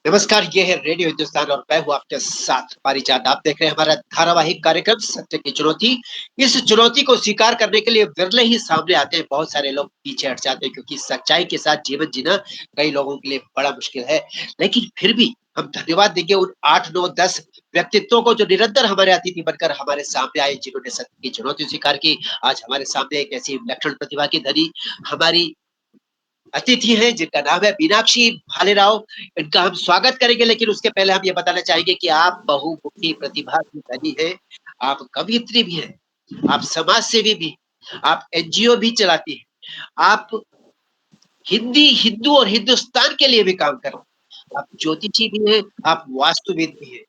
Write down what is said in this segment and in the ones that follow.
नमस्कार, ये है रेडियो हिंदुस्तान और मैं हूँ आपके साथ पारिजात। आप देख रहे हैं हमारा धारावाहिक कार्यक्रम सत्य की चुनौती। इस चुनौती को स्वीकार करने के लिए विरले ही सामने आते हैं, बहुत सारे लोग पीछे हट जाते हैं क्योंकि सच्चाई के साथ जीवन जीना कई लोगों के लिए बड़ा मुश्किल है। लेकिन फिर भी हम धन्यवाद देंगे उन 8, 9, 10 व्यक्तित्वों को जो निरंतर हमारे अतिथि बनकर हमारे सामने आए, जिन्होंने सत्य की चुनौती स्वीकार की। आज हमारे सामने एक ऐसी विलक्षण प्रतिभा की धनी हमारी अतिथि हैं जिनका नाम है मीनाक्षी भालेराव। इनका हम स्वागत करेंगे, लेकिन उसके पहले हम ये बताना चाहेंगे कि आप बहुमुखी प्रतिभा की धनी हैं। आप कवयित्री भी हैं, आप समाज सेवी भी, आप एनजीओ भी चलाती हैं, आप हिंदी, हिंदू और हिंदुस्तान के लिए भी काम कर रहे हैं। आप ज्योतिषी भी हैं, आप वास्तुविद भी हैं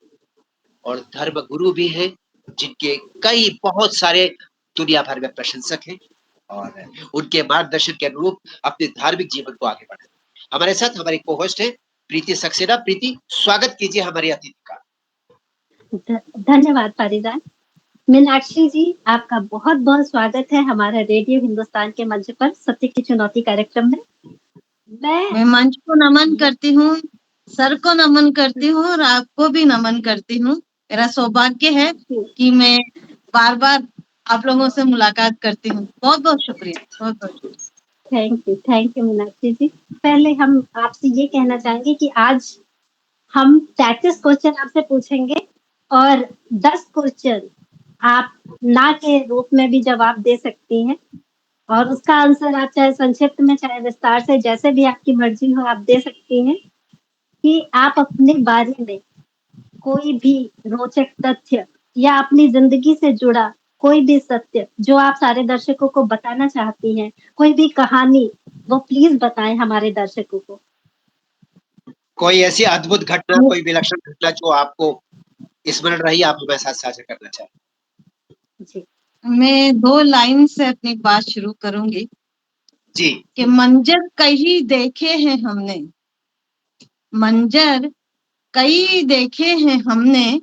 और धर्म गुरु भी हैं, जिनके कई बहुत सारे दुनिया भर में प्रशंसक हैं और उनके मार्गदर्शन के अनुरूप अपने धार्मिक जीवन को आगे बढ़ाएं। हमारे साथ हमारी को होस्ट है प्रीति सक्सेना। प्रीति, स्वागत कीजिए हमारी अतिथि का। धन्यवाद पारिजात। मीनाक्षी जी, आपका बहुत बहुत स्वागत है हमारा रेडियो हिंदुस्तान के मंच पर सत्य की चुनौती कार्यक्रम में। मैं मंच को नमन करती हूँ, सर को नमन करती हूँ और आपको भी नमन करती हूँ। मेरा सौभाग्य है कि मैं बार बार आप लोगों से मुलाकात करती हूँ। बहुत बहुत शुक्रिया, बहुत बहुत शुक्रिया। थैंक यू मीनाक्षी जी। पहले हम आपसे ये कहना चाहेंगे कि आज हम 33 क्वेश्चन आपसे पूछेंगे और 10 क्वेश्चन आप ना के रूप में भी जवाब दे सकती हैं और उसका आंसर आप चाहे संक्षिप्त में चाहे विस्तार से जैसे भी आपकी मर्जी हो आप दे सकती हैं। कि आप अपने बारे में कोई भी रोचक तथ्य या अपनी जिंदगी से जुड़ा कोई भी सत्य जो आप सारे दर्शकों को बताना चाहती हैं, कोई भी कहानी, वो प्लीज बताएं हमारे दर्शकों को। कोई ऐसी अद्भुत घटना, कोई विलक्षण घटना जो आपको स्मरण रही, आप हमारे साथ साझा करना चाहें। जी, मैं 2 लाइन से अपनी बात शुरू करूंगी जी। कि मंजर कई देखे हैं हमने, मंजर कई देखे हैं हमने,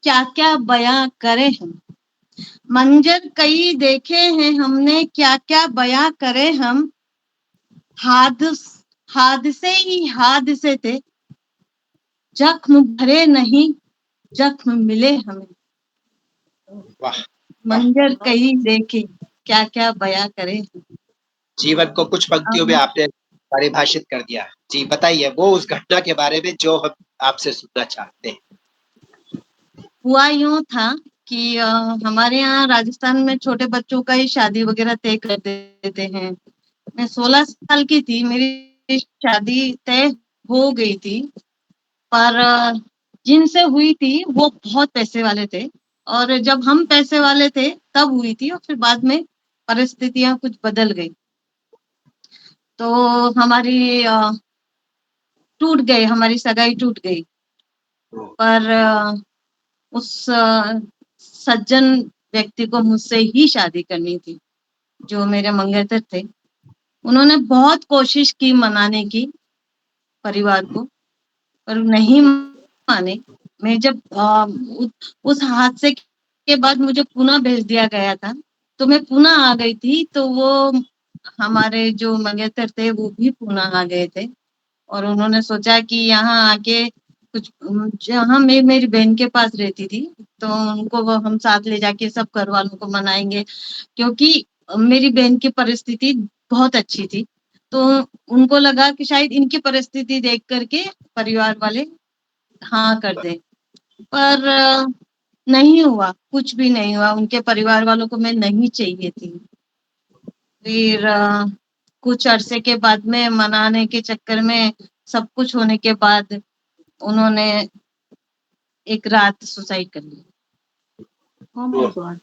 क्या क्या बयां करे हम। मंजर कई देखे हैं हमने, क्या क्या बयां करे हम। हादसे ही हादसे थे, जख्म भरे नहीं, जख्म मिले हमें। वाह, मंजर कई देखे, क्या क्या बयां करे। जीवन को कुछ पंक्तियों में आपने परिभाषित कर दिया। जी बताइए वो उस घटना के बारे में जो हम आपसे सुनना चाहते हैं। हुआ यूं था कि हमारे यहाँ राजस्थान में छोटे बच्चों का ही शादी वगैरह तय कर देते हैं। मैं 16 साल की थी, मेरी शादी तय हो गई थी, पर जिनसे हुई थी वो बहुत पैसे वाले थे और जब हम पैसे वाले थे तब हुई थी और फिर बाद में परिस्थितियां कुछ बदल गई तो हमारी टूट गई, हमारी सगाई टूट गई। पर उस सज्जन व्यक्ति को मुझसे ही शादी करनी थी जो मेरे मंगेतर थे। उन्होंने बहुत कोशिश की मनाने की परिवार को, पर नहीं माने। मैं जब उस हादसे के बाद मुझे पुणे भेज दिया गया था तो मैं पुणे आ गई थी, तो वो हमारे जो मंगेतर थे वो भी पुणे आ गए थे और उन्होंने सोचा कि यहाँ आके कुछ, जहाँ मैं मेरी बहन के पास रहती थी तो उनको वो हम साथ ले जाके सब घर वालों को मनाएंगे, क्योंकि मेरी बहन की परिस्थिति बहुत अच्छी थी। तो उनको लगा कि शायद इनकी परिस्थिति देख करके परिवार वाले हाँ कर दें, पर नहीं हुआ, कुछ भी नहीं हुआ। उनके परिवार वालों को मैं नहीं चाहिए थी। फिर कुछ अरसे के बाद में मनाने के चक्कर में सब कुछ होने के बाद उन्होंने एक रात सुसाइड कर लिया। Oh my God.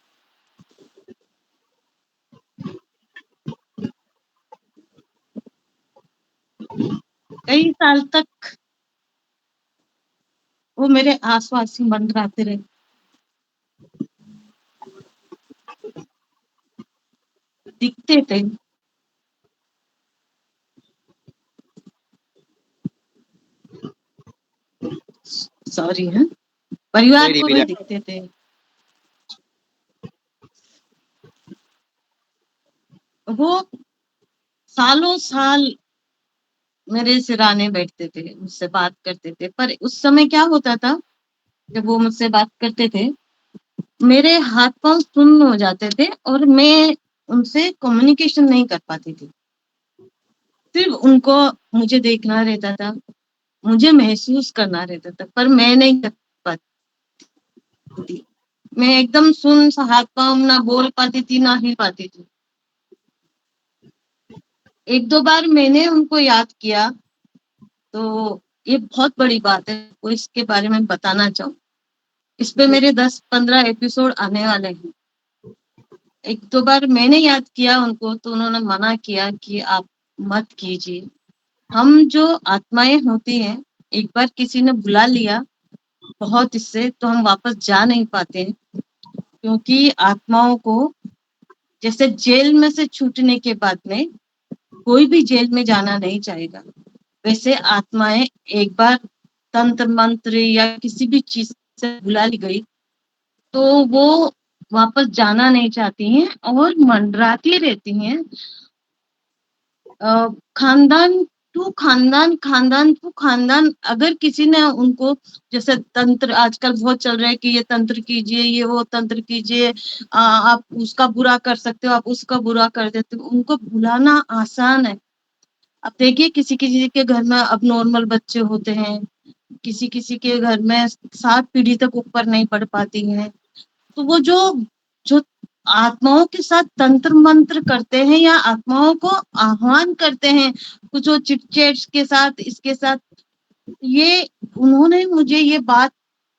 कई साल तक वो मेरे आसपास ही मंडराते रहे। दिखते थे, सॉरी है, परिवार को भी दिखते थे। वो सालों साल मेरे सिरहाने बैठते थे, मुझसे बात करते थे। पर उस समय क्या होता था, जब वो मुझसे बात करते थे, मेरे हाथ-पाँव सुन्न हो जाते थे और मैं उनसे कम्युनिकेशन नहीं कर पाती थी। सिर्फ़ उनको मुझे देखना रहता था, मुझे महसूस करना रहता था, पर मैं नहीं कर पाती थी। मैं एकदम सुन्न सा हाथ-पाँव ना बोल पाती थी, ना हिल पाती थी। 1-2 बार मैंने उनको याद किया, तो ये बहुत बड़ी बात है, आपको इसके बारे में बताना चाहूँ। इस पे मेरे 10-15 एपिसोड आने वाले हैं। 1-2 बार मैंने याद किया उनको, तो उन्होंने मना किया कि आप मत कीजिए। हम जो आत्माएँ होती हैं, एक बार किसी ने बुला लिया बहुत इससे, तो हम वापस जा नहीं पाते हैं, क्योंकि आत्माओं को जैसे जेल में से छूटने के बाद में कोई भी जेल में जाना नहीं चाहेगा, वैसे आत्माएँ एक बार तंत्र मंत्र या किसी भी चीज़ से बुला ली गई, तो वो वापस जाना नहीं चाहती हैं और मंडराती रहती हैं। खानदान टू खानदान, खानदान टू खानदान, अगर किसी ने उनको, जैसे तंत्र आजकल बहुत चल रहा है कि ये तंत्र कीजिए, ये वो तंत्र कीजिए, आप उसका बुरा कर सकते हो, आप उसका बुरा कर देते हो, उनको बुलाना आसान है। अब देखिए किसी-किसी के घर में अब नॉर्मल बच्चे होते हैं, किसी-किसी के घर में 7 पीढ़ी तक ऊपर नहीं पढ़ पाती हैं। तो वो जो जो आत्माओं के साथ तंत्र मंत्र करते हैं या आत्माओं को आह्वान करते हैं, कुछ वो चिट-चैट्स के साथ, इसके साथ, ये उन्होंने मुझे ये बात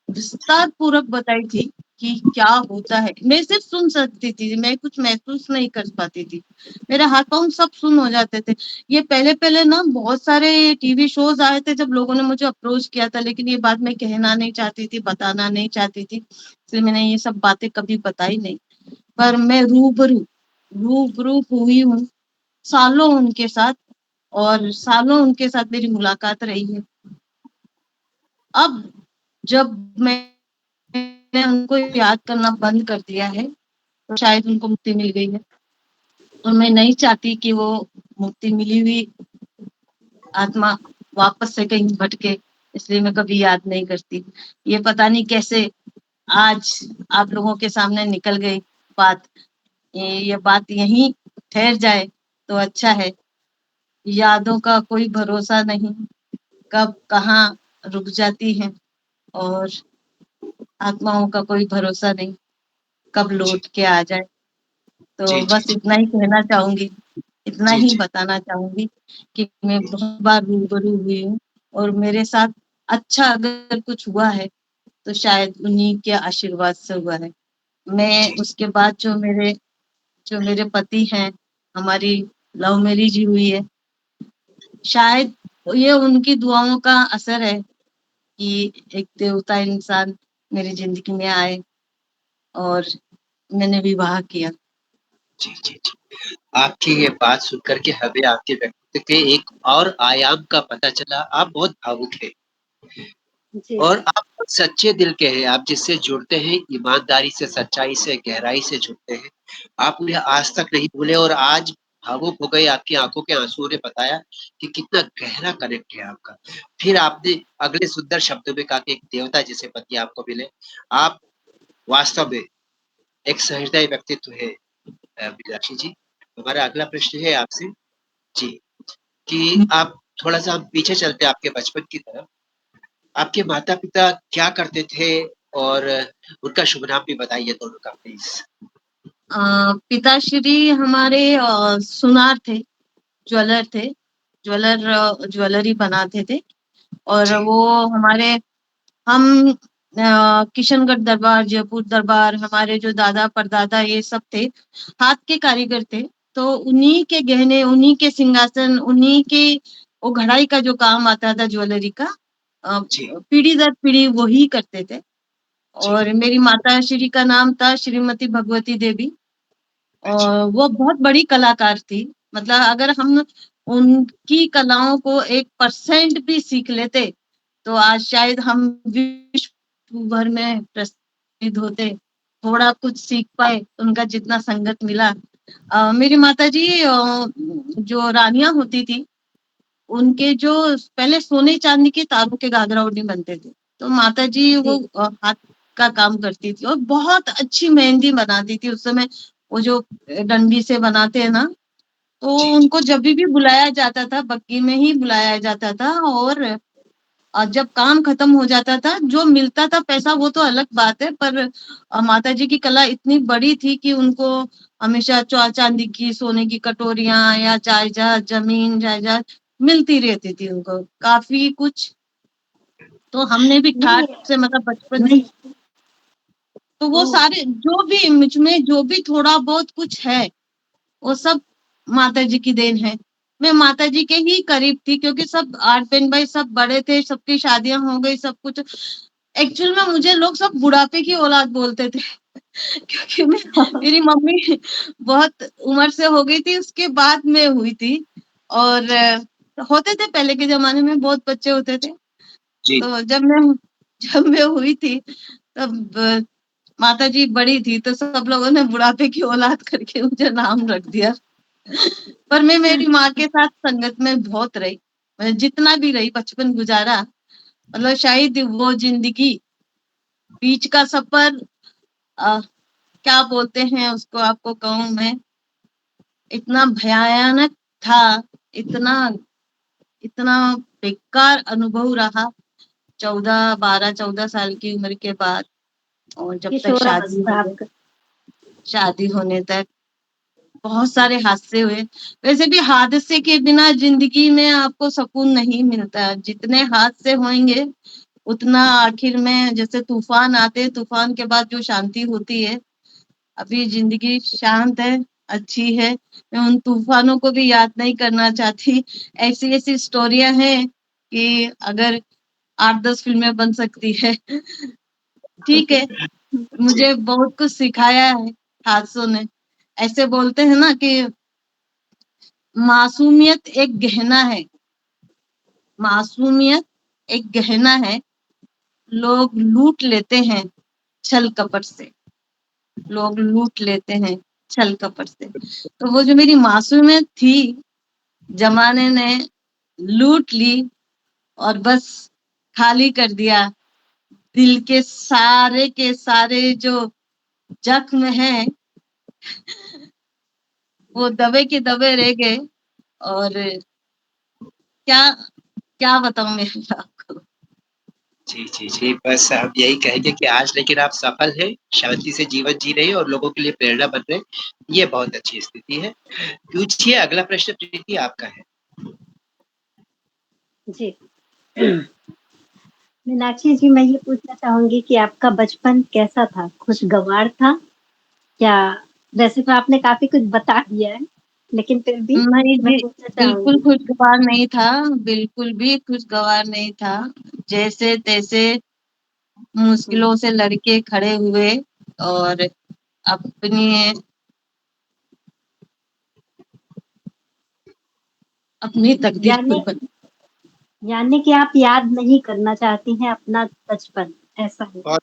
विस्तार पूर्वक बताई थी कि क्या होता है। मैं सिर्फ सुन सकती थी, मैं कुछ महसूस नहीं कर पाती थी। मेरे हाथ-पाँव सब सुन्न हो जाते थे। ये पहले-पहले ना बहुत सारे टीवी शोज़ आए थे जब लोगों ने मुझे अप्रोच किया था, लेकिन ये बात मैं कहना नहीं चाहती थी, बताना नहीं चाहती थी, इसलिए मैंने ये सब बातें कभी बताई नहीं। पर मैं रूबरू हुई हूँ सालों उनके साथ, और सालों उनके साथ मेरी मुलाकात रही है। अब जब मैंने उनको याद करना बंद कर दिया है, तो शायद उनको मुक्ति मिल गई है, और मैं नहीं चाहती कि वो मुक्ति मिली हुई आत्मा वापस से कहीं भटके, इसलिए मैं कभी याद नहीं करती। ये पता नहीं कैसे आज आप लोगों के सामने निकल गई बात। ये बात यहीं ठहर जाए तो अच्छा है। यादों का कोई भरोसा नहीं, कब कहाँ रुक जाती हैं, और आत्माओं का कोई भरोसा नहीं, कब जी, लौट के आ जाए। जी, तो जी, बस इतना ही कहना चाहूँगी, इतना जी, ही जी, बताना चाहूँगी कि मैं बहुत बार रूबरू हुई हूँ, और मेरे साथ अच्छा अगर कुछ हुआ है, तो शायद उन्हीं के आशीर्वाद से हुआ है। मैं जी, उसके बाद जो मेरे पति हैं, हमारी लव मैरिज ही हुई है। शायद ये उनकी दुआओं का असर है कि एक देवता इंसान मेरी ज़िंदगी में आए और मैंने विवाह किया। जी, जी, जी। आपकी ये बात सुन कर के हमें आपके व्यक्तित्व के एक और आयाम का पता चला। आप बहुत भावुक हैं जी, और आप बहुत सच्चे दिल के हैं। आप जिससे जुड़ते हैं, ईमानदारी से, सच्चाई से, गहराई से जुड़ते हैं। आप उन्हें आज तक नहीं भूले और आज भावुक हो गए। आपकी आँखों के आँसुओं ने बताया कि कितना गहरा कनेक्ट है आपका। फिर आपने अगले सुंदर शब्दों में कहा कि एक देवता जैसे पति आपको मिले। आप वास्तव में एक सहृदय व्यक्तित्व है मीनाक्षी जी। हमारा अगला प्रश्न है आपसे जी, कि आप थोड़ा-सा हम पीछे चलते हैं आपके बचपन की तरफ। आपके माता-पिता क्या करते थे और उनका शुभ नाम भी बताइए दोनों का प्लीज़? पिताश्री हमारे सुनार थे, ज्वेलर थे, ज्वेलरी बनाते थे, और जी, वो हमारे हम किशनगढ़ दरबार, जयपुर दरबार, हमारे जो दादा परदादा ये सब थे, हाथ के कारीगर थे। तो उन्हीं के गहने, उन्हीं के सिंहासन, उन्हीं के वो घड़ाई का जो काम आता था ज्वेलरी का, जी, पीढ़ी दर पीढ़ी वही करते थे। जी, और मेरी माताश्री का नाम था श्रीमती भगवती देवी, अच्छा, और वो बहुत बड़ी कलाकार थी। मतलब अगर हम उनकी कलाओं को 1% भी सीख लेते, तो आज शायद हम विश्व भर में प्रसिद्ध होते। थोड़ा कुछ सीख पाए, उनका जितना संगत मिला। मेरी माताजी जो रानियाँ होती थी, उनके जो पहले सोने चांदी के तारों के घाघरा ओढ़नी बनते थे, तो माता जी वो हाथ का काम करती थी और बहुत अच्छी मेहंदी बनाती थी उस समय। वो जो डंडी से बनाते हैं ना, तो जी, जी। उनको जब भी बुलाया जाता था, बग्गी में ही बुलाया जाता था। और जब काम खत्म हो जाता था, जो मिलता था पैसा वो तो अलग बात है, पर माता जी की कला इतनी बड़ी थी कि उनको हमेशा चांदी की, सोने की कटोरियां या जायदाद, जमीन जायदाद मिलती रहती थी उनको काफी कुछ। तो हमने भी नहीं, ठाट से मतलब बचपन मैं से, तो वो ओ, सारे जो भी मुझ में जो भी थोड़ा बहुत कुछ है, वो सब माता जी की देन है। मैं माता जी के ही करीब थी, क्योंकि सब 8 बहन भाई सब बड़े थे, सबकी शादियां हो गई, सब कुछ। एक्चुअल में मुझे लोग सब बुढ़ापे की औलाद बोलते थे क्योंकि मेरी मम्मी बहुत उम्र से हो गई थी, उसके बाद में हुई थी। और होते थे पहले के जमाने में, बहुत बच्चे होते थे। जी। तो जब मैं हुई थी, तब माता जी बड़ी थी, तो सब लोगों ने बुढ़ापे की औलाद करके मुझे नाम रख दिया। पर मैं मेरी माँ के साथ संगत में बहुत रही, मैं जितना भी रही, बचपन गुजारा। मतलब शायद वो जिंदगी, बीच का सफर, क्या बोलते हैं उसको, आपको कहूँ मैं, इतना भयानक था, इतना इतना बेकार अनुभव रहा 14 की उम्र के बाद। और जब तक किशोरावस्था आपका। शादी होने तक बहुत सारे हादसे हुए। वैसे भी हादसे के बिना जिंदगी में आपको सुकून नहीं मिलता, जितने हादसे होंगे उतना आखिर में, जैसे तूफान आते हैं, तूफान के बाद जो शांति होती है। अभी जिंदगी शांत है, अच्छी है। मैं उन तूफानों को भी याद नहीं करना चाहती। ऐसी ऐसी स्टोरियां हैं कि अगर 8-10 फिल्में बन सकती है। ठीक है, जी। मुझे बहुत कुछ सिखाया है हादसों ने। ऐसे बोलते हैं ना कि मासूमियत एक गहना है, मासूमियत एक गहना है, लोग लूट लेते हैं छल कपट से, लोग लूट लेते हैं छल कपट से। तो वो जो मेरी मासूमियत थी, जमाने ने लूट ली और बस खाली कर दिया। दिल के सारे जो जख्म हैं, वो दबे के दबे रह गए। और क्या क्या बताऊं मैं आपको। जी, जी, जी। बस हम यही कहेंगे कि आज लेकिन आप सफल हैं, शांति से जीवन जी रहे हैं और लोगों के लिए प्रेरणा बन रहे हैं। ये बहुत अच्छी स्थिति है। पूछिए, अगला प्रश्न प्रीति आपका है। जी। मीनाक्षी जी, मैं ये पूछना चाहूंगी कि आपका बचपन कैसा था? खुशगवार था? क्या, वैसे तो आपने काफी कुछ बता दिया है, लेकिन फिर भी नहीं मैं जी, पूछना बिल्कुल चाहूंगी। खुशगवार नहीं था, बिल्कुल भी खुशगवार नहीं था। जैसे तैसे हम्म, मुश्किलों से लड़के खड़े हुए और अपनी अपनी तकदीर यानी खुद बना। यानी कि आप याद नहीं करना चाहती हैं अपना बचपन, ऐसा है? और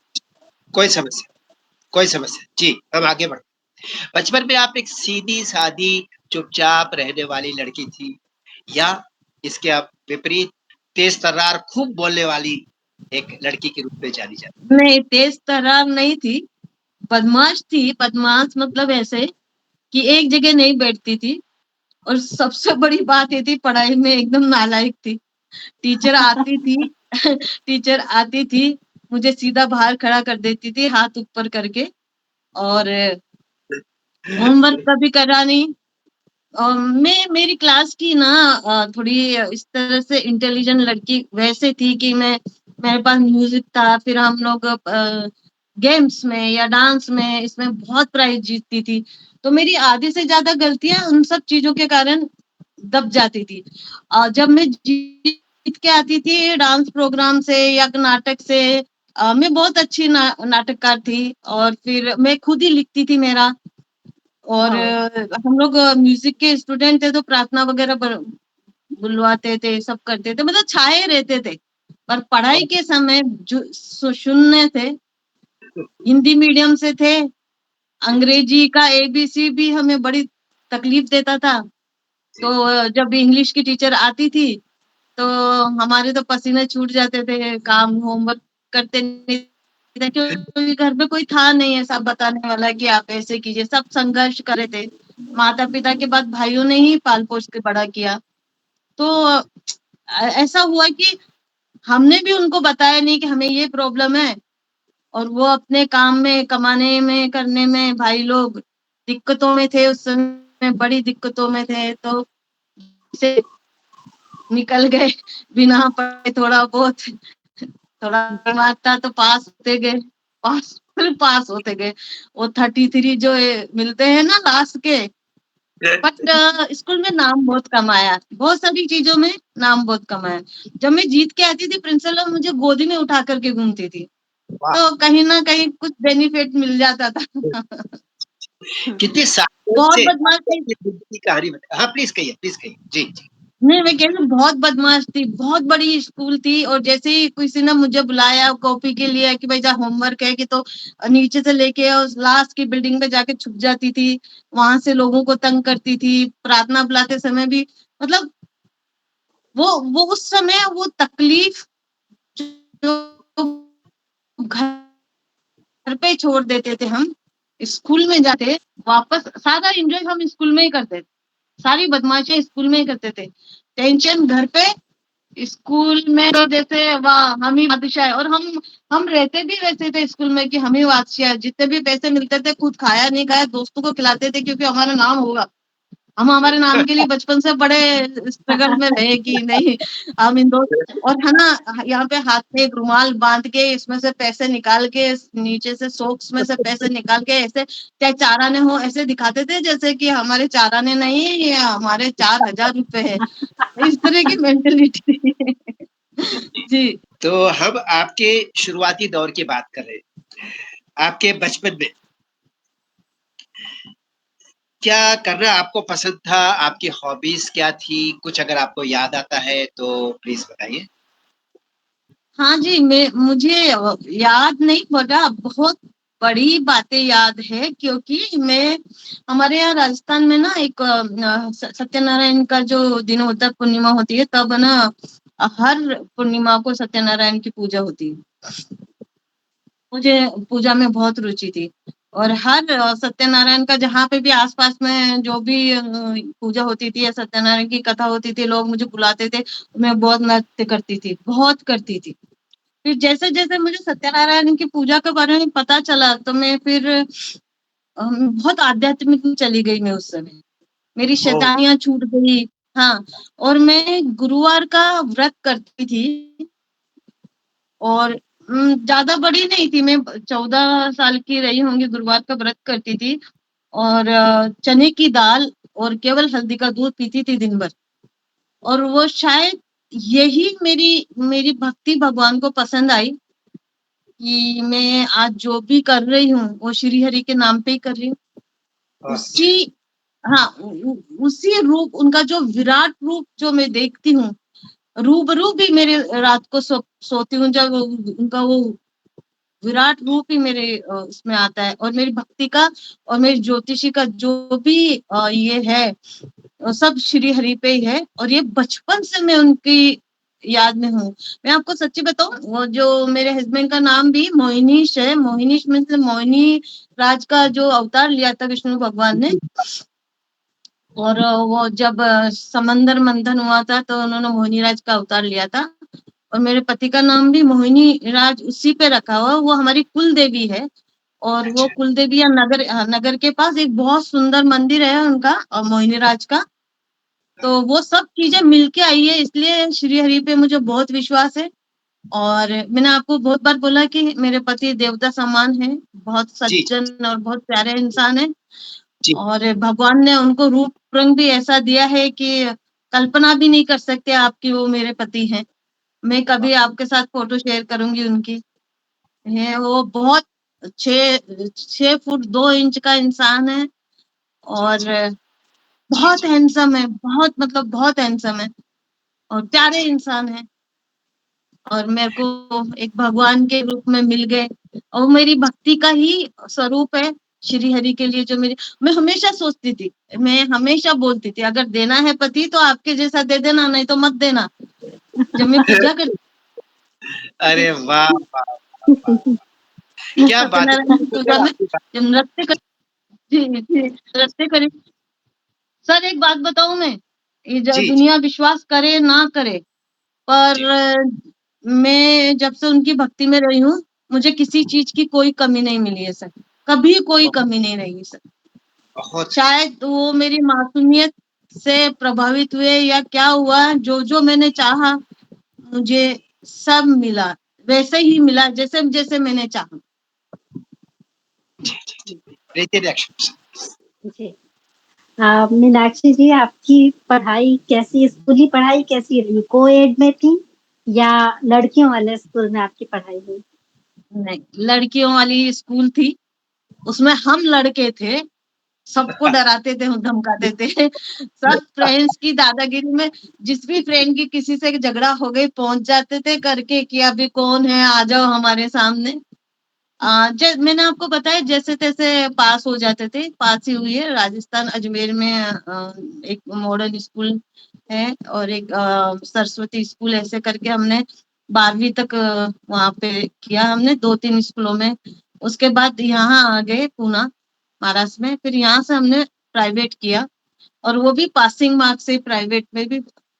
कोई समस्या कोई समस्या जी, हम आगे बढ़ते हैं। बचपन में आप एक सीधी-सादी, चुपचाप रहने वाली लड़की थी या इसके आप विपरीत तेज-तर्रार, खूब बोलने वाली एक लड़की के रूप में जानी जाती? नहीं, तेज तर्रार नहीं थी, बदमाश थी। बदमाश मतलब ऐसे कि एक जगह नहीं बैठती थी। और सबसे बड़ी बात ये थी, पढ़ाई में एकदम नालायक थी। टीचर आती थी टीचर आती थी, मुझे सीधा बाहर खड़ा कर देती थी हाथ ऊपर करके। और होमवर्क कभी करा नहीं। मैं मेरी क्लास की ना थोड़ी इस तरह से इंटेलिजेंट लड़की वैसे थी कि मेरे पास म्यूजिक था, फिर हम लोग गेम्स में या डांस में इसमें बहुत प्राइज जीतती थी। तो मेरी आधी से ज्यादा गलतियां उन सब चीजों के कारण दब जाती थी। जब मैं जीत के आती थी डांस प्रोग्राम से या नाटक से, मैं बहुत अच्छी नाटककार थी। और फिर मैं खुद ही लिखती थी मेरा। और वाह। हम लोग म्यूजिक के स्टूडेंट थे, तो प्रार्थना वगैरह बुलवाते थे, सब करते थे, मतलब छाए रहते थे। पर पढ़ाई के समय जो शून्य थे। हिंदी मीडियम से थे, अंग्रेजी का एबीसी भी हमें बड़ी तकलीफ देता था। तो जब इंग्लिश की टीचर आती थी तो हमारे तो पसीने छूट जाते थे, काम होमवर्क करते नहीं थे, क्योंकि घर पे कोई था नहीं ऐसा बताने वाला कि आप ऐसे कीजिए। सब संघर्ष करे थे, माता पिता के बाद भाइयों ने ही पाल पोस के बड़ा किया। तो ऐसा हुआ कि हमने भी उनको बताया नहीं कि हमें ये प्रॉब्लम है, और वो अपने काम में, कमाने में, करने में, भाई लोग दिक्कतों में थे, उस समय बड़ी दिक्कतों में थे, तो से निकल गए बिना पढ़े। थोड़ा बहुत थोड़ा दिमाग था तो पास होते गए, पास फिर पास होते गए। वो 33 जो मिलते हैं ना लास्ट के, बट स्कूल में नाम बहुत कमाया, बहुत सारी चीजों में नाम बहुत कमाया। जब मैं जीत के आती थी, प्रिंसिपल लोग मुझे गोदी में उठा करके घूमती थी, वाह! तो कहीं ना कहीं कुछ बेनिफिट मिल जाता था। कितने सालों बहुत से बदमाश आपने थी। अपनी ज़िंदगी की कहानी बताई। हाँ, प्लीज़ कहिए, प्लीज़ कहिए। जी, जी। नहीं, मैं कह रही हूँ बहुत बदमाश थी, बहुत बड़ी स्कूल थी, और जैसे ही किसी ने मुझे बुलाया कॉपी के लिए कि भाई जा होमवर्क है, कि तो नीचे से लेके उस लास्ट की बिल्डिंग पे जाके छुप जाती थी, वहां से लोगों को तंग करती थी। प्रार्थना बुलाते समय भी, मतलब वो उस समय वो तकलीफ जो घर पे छोड़ देते थे हम, स्कूल में जाते वापस, सारा एंजॉय हम स्कूल में ही करते थे, सारी बदमाशियां स्कूल में ही करते थे, टेंशन घर पे। स्कूल में तो जैसे वाह हम ही बादशाह है, और हम रहते भी वैसे थे स्कूल में कि हम ही बादशाह है। जितने भी पैसे मिलते थे खुद खाया नहीं खाया दोस्तों को खिलाते थे, क्योंकि हमारा नाम होगा। हम हमारे नाम के लिए बचपन से बड़े स्ट्रगल में रहे कि नहीं, हम इन दोस्त, और है ना, यहाँ पे हाथ में एक रुमाल बांध के इसमें से पैसे निकाल के, नीचे से सॉक्स में से पैसे निकाल के, ऐसे चाहे 4 आने हो ऐसे दिखाते थे जैसे कि हमारे 4 आने नहीं है, ये हमारे 4,000 रुपए है। इस तरह की मेंटेलिटी थी। जी। तो हम आपके शुरुआती दौर की बात कर रहे हैं। आपके बचपन में क्या करना आपको पसंद था? आपकी हॉबीज़ क्या थी? कुछ अगर आपको याद आता है तो प्लीज़ बताइए? हाँ जी, मुझे याद नहीं, बड़ा बहुत बड़ी बातें याद है, क्योंकि मैं, हमारे यहाँ राजस्थान में ना एक सत्यनारायण का जो दिन होता है, पूर्णिमा होती है, तब ना हर पूर्णिमा को सत्यनारायण की पूजा होती है। मुझे पूजा में बहुत रुचि थी, और हर सत्यनारायण का जहाँ पे भी आसपास में जो भी पूजा होती थी या सत्यनारायण की कथा होती थी, लोग मुझे बुलाते थे, मैं बहुत नृत्य करती थी, बहुत करती थी। फिर जैसे जैसे मुझे सत्यनारायण की पूजा के बारे में पता चला, तो मैं फिर बहुत आध्यात्मिक में चली गई मैं उस समय। मेरी ओह! शैतानियां छूट गई। हाँ, और मैं गुरुवार का व्रत करती थी, और ज्यादा बड़ी नहीं थी मैं, 14 साल की रही होंगी, गुरुवार का व्रत करती थी, और चने की दाल और केवल हल्दी का दूध पीती थी दिन भर। और वो शायद यही मेरी मेरी भक्ति भगवान को पसंद आई, कि मैं आज जो भी कर रही हूँ वो श्री हरि के नाम पे ही कर रही हूँ। अच्छा, उसी, हाँ, उसी रूप, उनका जो विराट रूप जो मैं देखती हूँ, रूबरू भी मेरे रात को सोती हूँ जब उनका वो विराट रूप ही मेरे उसमें आता है, और मेरी भक्ति का और मेरी ज्योतिषी का जो भी ये है, सब श्री हरि पे ही है, और ये बचपन से मैं उनकी याद में हूँ। मैं आपको सच्ची बताऊं, वो जो मेरे हस्बैंड का नाम भी मोहिनीश है, मोहिनीश मतलब मोहिनी राज का जो अवतार लिया था विष्णु भगवान ने। और वो जब समंदर मंथन हुआ था तो उन्होंने मोहिनी राज का अवतार लिया था, और मेरे पति का नाम भी मोहिनी राज उसी पे रखा हुआ। वो हमारी कुल देवी है, और वो अच्छा। कुल देवी या नगर, नगर के पास एक बहुत सुंदर मंदिर है उनका, मोहिनी राज का। तो वो सब चीजें मिलके आई है, इसलिए श्री हरि पे मुझे बहुत विश्वास है। और मैंने आपको बहुत बार बोला कि मेरे पति देवता समान है, बहुत जी, सज्जन और बहुत प्यारे इंसान है, जी। और भगवान ने उनको रूप रंग भी ऐसा दिया है कि कल्पना भी नहीं कर सकते आपकी वो मेरे पति हैं। मैं वाह! कभी आपके साथ फोटो शेयर करूंगी उनकी। है वो बहुत 6 फुट 2 इंच का इंसान है, जी, और जी। जी, बहुत जी। हैंडसम है, बहुत मतलब बहुत हैंडसम है, और जी, प्यारे जी। इंसान है। और मेरे को एक भगवान के रूप में मिल गए, और मेरी भक्ति का ही स्वरूप है श्री हरि के लिए। जो मेरी, मैं हमेशा सोचती थी, मैं हमेशा बोलती थी, अगर देना है पति तो आपके जैसा दे देना, नहीं तो मत देना। जब मैं पूजा करती अरे वाह, वाह, वाह! क्या बात है! सत्यनारायण की पूजा में आपकी बात जब नृत्य कर जी, जी, नृत्य करी सर एक बात बताऊँ मैं? ये जो जी, जी, दुनिया विश्वास करे ना करे, पर जी, मैं जब से उनकी भक्ति में रही हूँ, मुझे किसी चीज़ की कोई कमी नहीं मिली है सर। कभी कोई बहुत कमी नहीं रही सर। बहुत अच्छी। शायद वो मेरी मासूमियत से प्रभावित हुए या क्या हुआ, जो मैंने चाहा, मुझे सब मिला। वैसे ही मिला जैसे मैंने चाहा। जी, जी, जी। रीति रिएक्शंस। जी। मीनाक्षी जी, आपकी पढ़ाई कैसी, स्कूली पढ़ाई कैसी रही? को-एड में थी या लड़कियों वाले स्कूल में आपकी पढ़ाई हुई? नहीं, लड़कियों वाली स्कूल थी, उसमें हम लड़के थे, सबको डराते थे, धमकाते थे। सब फ्रेंड्स की दादागिरी में जिस भी फ्रेंड की किसी से झगड़ा हो गई, पहुँच जाते थे करके कि अभी कौन है, आ जाओ हमारे सामने। मैंने आपको बताया जैसे-तैसे पास हो जाते थे, पास ही हुई है। राजस्थान अजमेर में एक मॉडर्न स्कूल है और एक सरस्वती स्कूल, ऐसे करके हमने 12वीं तक वहाँ पे किया हमने 2-3 स्कूलों में। उसके बाद यहाँ आ गए पूना, महाराष्ट्र में, फिर यहाँ से हमने प्राइवेट किया और वो भी पासिंग मार्क्स से प्राइवेट में भी।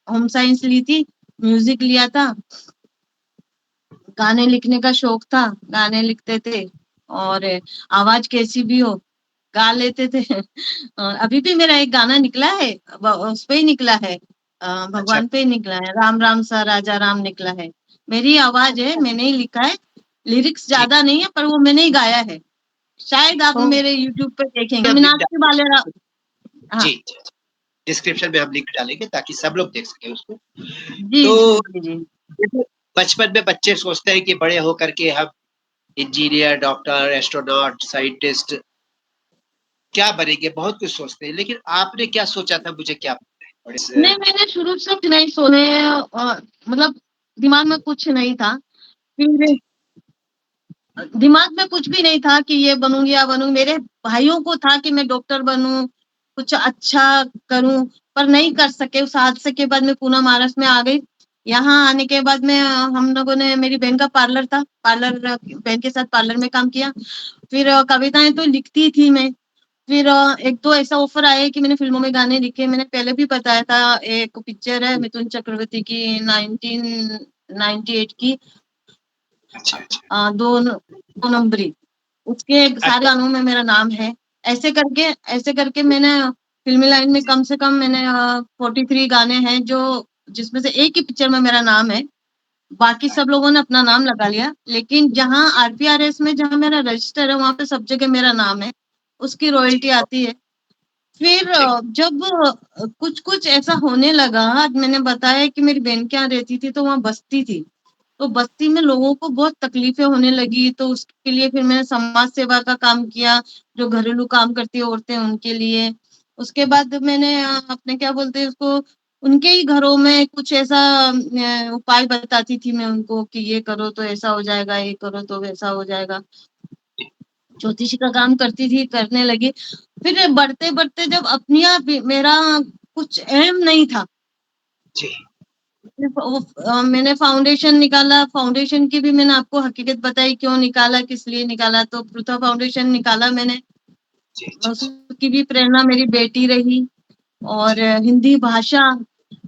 होम साइंस ली थी, म्यूज़िक लिया था, गाने लिखने का शौक था, गाने लिखते थे और आवाज़ कैसी भी हो, गा लेते थे। अभी भी मेरा एक गाना निकला है, उस पे ही निकला है, अच्छा, भगवान पे ही निकला है, राम राम सा राजा राम निकला है। मेरी आवाज़ है, मैंने ही लिखा है, लिरिक्स जी। ज़्यादा नहीं है पर वो मैंने ही गाया है। शायद आप ओह! मेरे यूट्यूब पे देखेंगे, हम लिंक मीनाक्षी डालेंगे। वालेरा। जी, हाँ, जी, जी। डिस्क्रिप्शन में हम लिंक डालेंगे ताकि सब लोग देख सकें उसको। जी, तो जी, जी, जी। जैसे बचपन में बच्चे सोचते हैं कि बड़े होकर के हम इंजीनियर, डॉक्टर, एस्ट्रोनॉट, साइंटिस्ट क्या बनेंगे, बहुत कुछ सोचते हैं। लेकिन आपने क्या सोचा था मुझे क्या बनना है? और इस नहीं, मैंने शुरू से कुछ नहीं सोने मतलब दिमाग में कुछ नहीं था। फिर जी, दिमाग में कुछ भी नहीं था कि ये बनूँगी या बनूँगी। मेरे भाइयों को था कि मैं डॉक्टर बनूँ, कुछ अच्छा करूँ, पर नहीं कर सके। उस हादसे के बाद मैं पूना महाराष्ट्र में आ गई। यहाँ आने के बाद में हम लोगों ने, मेरी बहन का पार्लर था, पार्लर बहन के साथ पार्लर में काम किया। फिर कविताएँ तो लिखती थी मैं। फिर 1-2 ऐसा ऑफ़र आया कि मैंने फ़िल्मों में गाने लिखे। मैंने पहले भी बताया था, एक पिक्चर है मिथुन चक्रवर्ती की 1998 की, अच्छा, अच्छा। 2 नंबरी। उसके सारे गानों में मेरा नाम है। ऐसे करके मैंने फ़िल्मी लाइन में कम से कम मैंने 43 गाने हैं जो, जिसमें से एक ही पिक्चर में मेरा नाम है। बाकी सब लोगों ने अपना नाम लगा लिया। लेकिन जहाँ आरपीआरएस में जहाँ मेरा रजिस्टर है, वहाँ पे सब जगह मेरा नाम है। उसकी जी, रॉयल्टी आती है। फिर जी, जब कुछ-कुछ ऐसा होने लगा, मैंने बताया कि मेरी बहन के यहाँ रहती थी तो वहाँ बस्ती थी। तो बस्ती में लोगों को बहुत तकलीफ़ें होने लगी, तो उसके लिए फिर मैंने समाज सेवा का काम किया, जो घरेलू काम करती हैं औरतें उनके लिए। उसके बाद मैंने अपने क्या बोलते हैं उसको, उनके ही घरों में कुछ ऐसा उपाय बताती थी मैं उनको कि ये करो तो ऐसा हो जाएगा, ये करो तो वैसा हो जाएगा। जी, ज्योतिषी का काम करती थी, करने लगी। फिर बढ़ते-बढ़ते जब अपने आप ही मेरा कुछ एम नहीं था, जी, सिर्फ वो मैंने फाउंडेशन निकाला, फाउंडेशन की भी मैंने आपको हकीकत बताई क्यों निकाला, किस लिए निकाला। तो पृथा फाउंडेशन निकाला मैंने, जी, जी, जी, उसकी भी प्रेरणा मेरी बेटी रही। और जी, हिंदी भाषा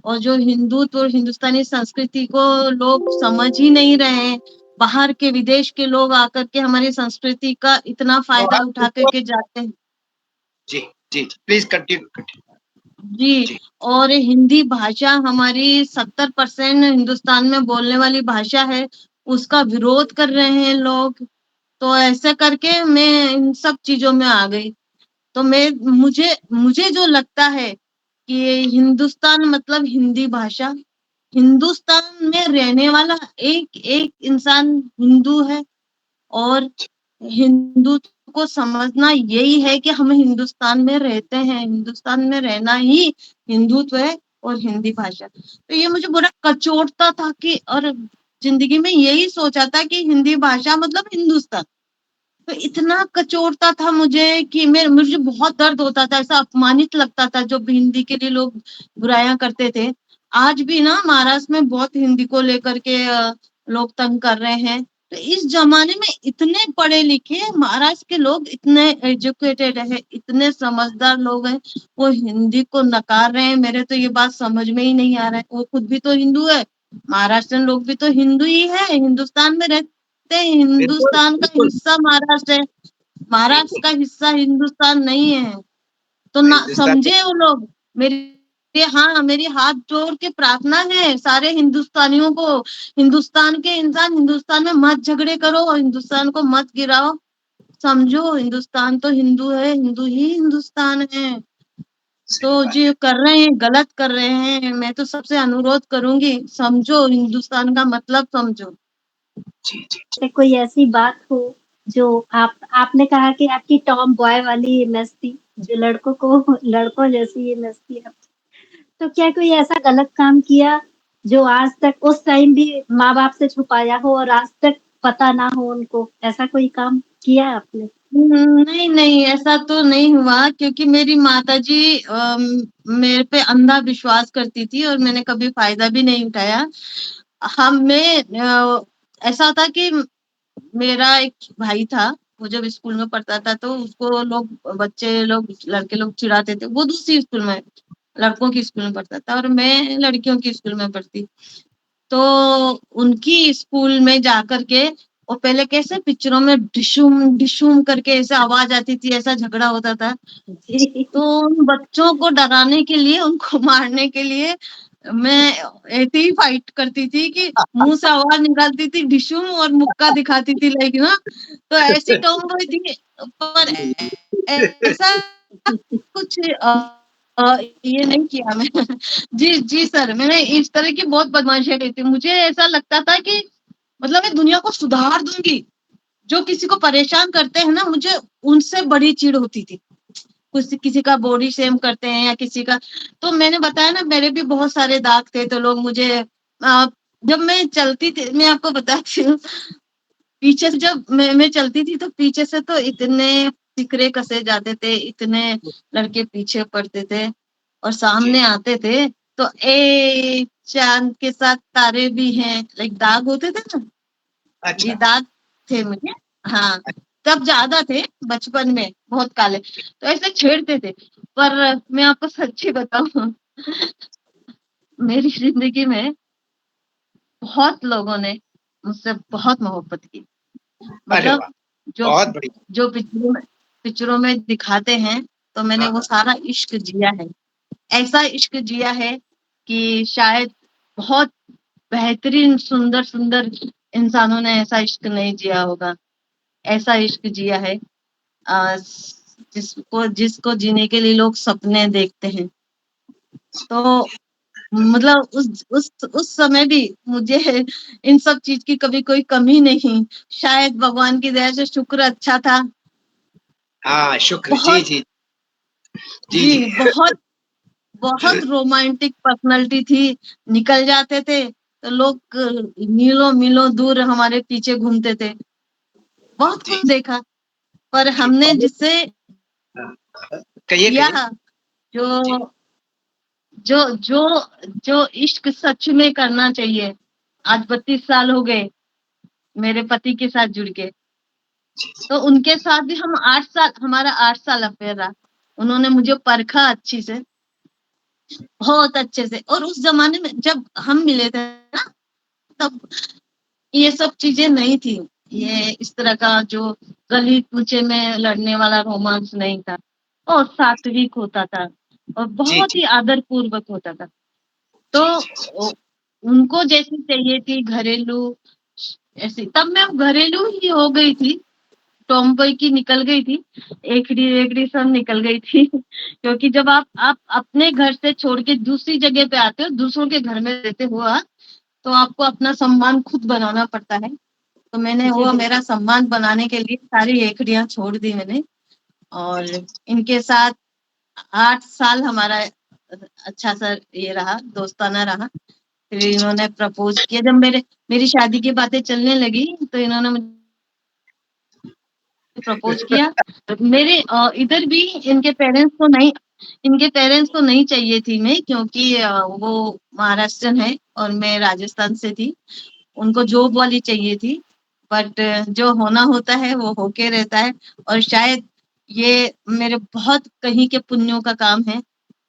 और जो हिंदुत्व और हिंदुस्तानी संस्कृति को लोग समझ ही नहीं रहे हैं। बाहर के विदेश के लोग आकर के हमारी संस्कृति का इतना तो फ़ायदा आप उठा कर उसको के जाते हैं। जी, जी, जी, प्लीज़ कंटिन्यू, कंटिन्यू। जी, जी, और हिंदी भाषा हमारी 70% हिंदुस्तान में बोलने वाली भाषा है, उसका विरोध कर रहे हैं लोग। तो ऐसे करके मैं इन सब चीज़ों में आ गई। तो मैं मुझे मुझे जो लगता है कि हिंदुस्तान मतलब हिंदी भाषा, हिंदुस्तान में रहने वाला एक-एक इंसान हिंदू है और हिंदुत्व को समझना यही है कि हम हिंदुस्तान में रहते हैं, हिंदुस्तान में रहना ही हिंदुत्व है और हिंदी भाषा। तो ये मुझे बड़ा कचोटता था कि, और ज़िंदगी में यही सोचा था कि हिंदी भाषा मतलब हिंदुस्तान। तो इतना कचोटता था मुझे कि मुझे बहुत दर्द होता था, ऐसा अपमानित लगता था जब हिंदी के लिए लोग बुराइयाँ करते थे। आज भी ना महाराष्ट्र में बहुत हिंदी को लेकर के लोग तंग कर रहे हैं। तो इस जमाने में इतने पढ़े लिखे महाराष्ट्र के लोग, इतने एजुकेटेड है, इतने समझदार लोग हैं, वो हिंदी को नकार रहे हैं। मेरे तो ये बात समझ में ही नहीं आ रहा है। वो खुद भी तो हिंदू है, महाराष्ट्र लोग भी तो हिंदू ही है, हिंदुस्तान में रहते हैं, बिल्कुल, हिंदुस्तान का बिल्कुल, हिस्सा महाराष्ट्र है, महाराष्ट्र बिल्कुल। का हिस्सा हिंदुस्तान नहीं है। तो ना हिंदुस्तान समझे वो लोग। मेरी हाथ जोड़ के प्रार्थना है सारे हिंदुस्तानियों को, हिंदुस्तान के इंसान हिंदुस्तान में मत झगड़े करो, हिंदुस्तान को मत गिराओ। समझो, हिंदुस्तान तो हिंदू है, हिंदू ही हिंदुस्तान है। तो सही बात जो है। कर रहे हैं गलत कर रहे हैं। मैं तो सबसे अनुरोध करूंगी, समझो, हिंदुस्तान का मतलब समझो। जी, जी, जी। से कोई ऐसी बात हो जो आपने कहा कि आपकी टॉम बॉय वाली इमेज थी, जो लड़कों जैसी इमेज थी आपकी। तो क्या कोई ऐसा गलत काम किया जो आज तक, उस टाइम भी माँ-बाप से छुपाया हो और आज तक पता ना हो उनको? ऐसा कोई काम किया आपने? नहीं नहीं, ऐसा तो नहीं हुआ, क्योंकि मेरी माताजी मेरे पे अंधा विश्वास करती थी और मैंने कभी फायदा भी नहीं उठाया। ऐसा था कि मेरा एक भाई था, वो जब स्कूल में पढ़ता था तो उसको बच्चे लोग, लड़के लोग चिढ़ाते थे। वो दूसरी स्कूल में, लड़कों की स्कूल में पढ़ता था और मैं लड़कियों की स्कूल में पढ़ती। तो उनकी स्कूल में जाकर के वो पहले कैसे पिक्चरों में डिशुम डिशुम करके ऐसे आवाज आती थी, ऐसा झगड़ा होता था। जी। तो उन बच्चों को डराने के लिए, उनको मारने के लिए मैं ऐसे ही फाइट करती थी कि मुंह से आवाज निकालती थी डिशुम और मुक्का दिखाती थी, लाइक ना। तो ऐसी टॉम बॉय थी। पर जी, जी। ऐसा कुछ ये नहीं किया मैं। जी, जी सर, मैंने इस तरह की बहुत बदमाशियाँ की थी। मुझे ऐसा लगता था कि मतलब मैं दुनिया को सुधार दूँगी। जो किसी को परेशान करते हैं ना, मुझे उनसे बड़ी चिढ़ होती थी। कुछ किसी का बॉडी शेम करते हैं या किसी का, तो मैंने बताया ना, मेरे भी बहुत सारे दाग थे। तो लोग मुझे जब मैं चलती थी, मैं आपको बताती हूँ, पीछे से जब मैं चलती थी तो पीछे से तो इतने सिकरे कसे जाते थे, इतने लड़के पीछे पड़ते थे और जी, सामने आते थे तो चांद के साथ तारे भी हैं, लाइक दाग होते थे ना, अच्छा। ये दाग थे मुझे। हाँ, तब ज्यादा थे, बचपन में बहुत काले, तो ऐसे छेड़ते थे। पर मैं आपको सच्ची बताऊं, मेरी जिंदगी में बहुत लोगों ने मुझसे बहुत मोहब्बत की। अरे मतलब वाह! जो बहुत बढ़िया। जो पिक्चरों में दिखाते हैं, तो मैंने हाँ, वो हाँ। सारा इश्क जिया है। ऐसा इश्क जिया है कि शायद बहुत बेहतरीन सुंदर-सुंदर इंसानों ने ऐसा इश्क नहीं जिया होगा। ऐसा इश्क जिया है जिसको जिसको जीने के लिए लोग सपने देखते हैं। तो मतलब उस समय भी मुझे इन सब चीज़ की कभी कोई कमी नहीं। शायद भगवान की दया से शुक्र अच्छा था। हाँ, शुक्र। जी, बहुत जी। जी, जी। जी, बहुत बहुत रोमांटिक पर्सनैलिटी थी। निकल जाते थे तो लोग मीलों-मीलों दूर हमारे पीछे घूमते थे। बहुत जी, कुछ देखा, पर जी। हमने बहुत जिससे हाँ, हाँ। कहिए, किया, कहिए। जो जी, जो जो जो इश्क सच में करना चाहिए। आज 32 साल हो गए मेरे पति के साथ जुड़ के। जी, जी। तो उनके साथ भी हम 8 साल, हमारा 8 साल अफेयर रहा। उन्होंने मुझे परखा अच्छी से, बहुत अच्छे से। और उस ज़माने में जब हम मिले थे ना, तब ये सब चीज़ें नहीं थी। ये इस तरह का जो गली कूचे में लड़ने वाला रोमांस नहीं था। और सात्विक होता था और जी, बहुत जी। ही आदर पूर्वक होता था। तो जी, जी, ओ जी। उनको जैसी चाहिए थी घरेलू, ऐसी, तब मैं घरेलू ही हो गई थी। टॉमबॉय की निकल गई थी। एकड़ी-वेकड़ी सब निकल गई थी। क्योंकि जब आप अपने घर से छोड़ के दूसरी जगह पे आते हो, दूसरों के घर में रहते हो आप, तो आपको अपना सम्मान खुद बनाना पड़ता है। तो मैंने जी, वो मेरा बिल्कुल। सम्मान बनाने के लिए सारी एकड़ियाँ छोड़ दी मैंने। और इनके साथ 8 साल हमारा अच्छा सा ये रहा, दोस्ताना रहा। फिर जी, जी, इन्होंने प्रपोज़ किया। जब मेरी शादी की बातें चलने लगी तो इन्होंने मुझे प्रपोज़ किया। मेरे इधर भी इनके पेरेंट्स को नहीं इनके पेरेंट्स को नहीं चाहिए थी मैं, क्योंकि वो महाराष्ट्रन है और मैं राजस्थान से थी। उनको जॉब वाली चाहिए थी, बट जो होना होता है वो होके रहता है। और शायद ये मेरे बहुत कहीं के पुण्यों का काम है।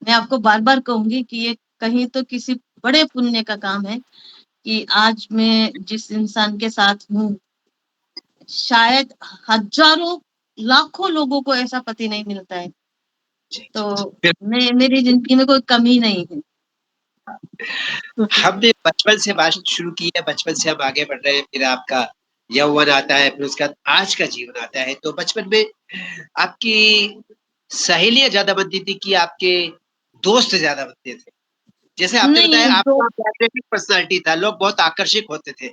मैं आपको बार बार कहूंगी कि ये कहीं तो किसी बड़े पुण्य का काम है कि आज मैं जिस इंसान के साथ हूँ, शायद हजारों लाखों लोगों को ऐसा पति नहीं मिलता है। तो मेरी जिंदगी में कोई कमी नहीं है। हमने बचपन से बात शुरू की है, बचपन से हम आगे बढ़ रहे हैं, फिर आपका यौवन आता है, फिर उसके बाद आज का जीवन आता है। तो बचपन में आपकी सहेलियां ज्यादा बनती थी कि आपके दोस्त ज्यादा बनते थे? जैसे आपने नहीं बताया दो, आपका मैग्नेटिक पर्सनालिटी था, लोग बहुत आकर्षित होते थे,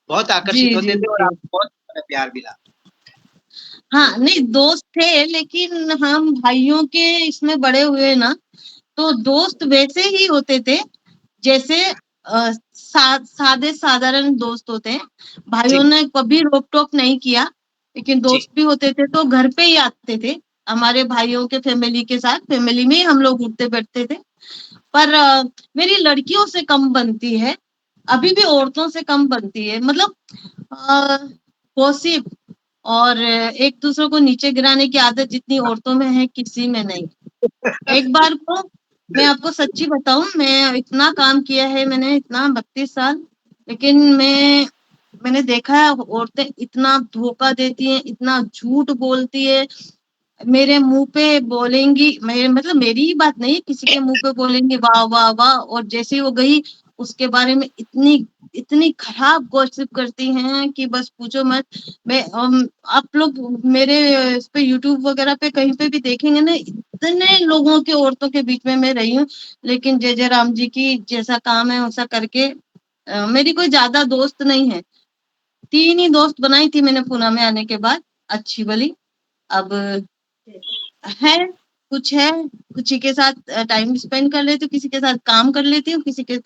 बहुत जी आकर्षित जी होते थे और जी, आपको बहुत सारा प्यार मिला। हाँ नहीं दोस्त थे, लेकिन हम भाइयों के इसमें बड़े हुए ना, तो दोस्त वैसे ही होते थे जैसे सादे साधारण दोस्त होते हैं। जी भाइयों ने कभी रोक टोक नहीं किया, लेकिन जी दोस्त भी होते थे तो घर पे ही आते थे हमारे भाइयों के फैमिली के साथ। फैमिली में ही हम लोग उठते बैठते थे। पर मेरी लड़कियों से कम बनती है, अभी भी औरतों से कम बनती है। मतलब गॉसिप और एक दूसरे को नीचे गिराने की आदत जितनी औरतों में है किसी में नहीं। एक बार को मैं आपको सच्ची बताऊं, मैं इतना काम किया है, मैंने इतना 32 साल, लेकिन मैंने देखा है औरतें इतना धोखा देती हैं, इतना झूठ बोलती है। मेरे मुंह पे बोलेंगी, मेरे मतलब मेरी ही बात नहीं, किसी के मुंह पे बोलेंगी वाह वाह वाह, और जैसे ही वो गई उसके बारे में इतनी इतनी खराब गॉसिप करती हैं कि बस पूछो मत। मैं आप लोग मेरे इस पे यूट्यूब वगैरह पे कहीं पे भी देखेंगे ना, इतने लोगों के औरतों के बीच में मैं रही हूँ। लेकिन जय जय राम जी की जैसा काम है वैसा करके मेरी कोई ज्यादा दोस्त नहीं है। 3 ही दोस्त बनाई थी मैंने पुणे में आने के बाद, अच्छी वाली। अब है है कुछ ही के साथ टाइम स्पेंड कर लेती हूँ, किसी के साथ काम कर लेती हूँ, किसी के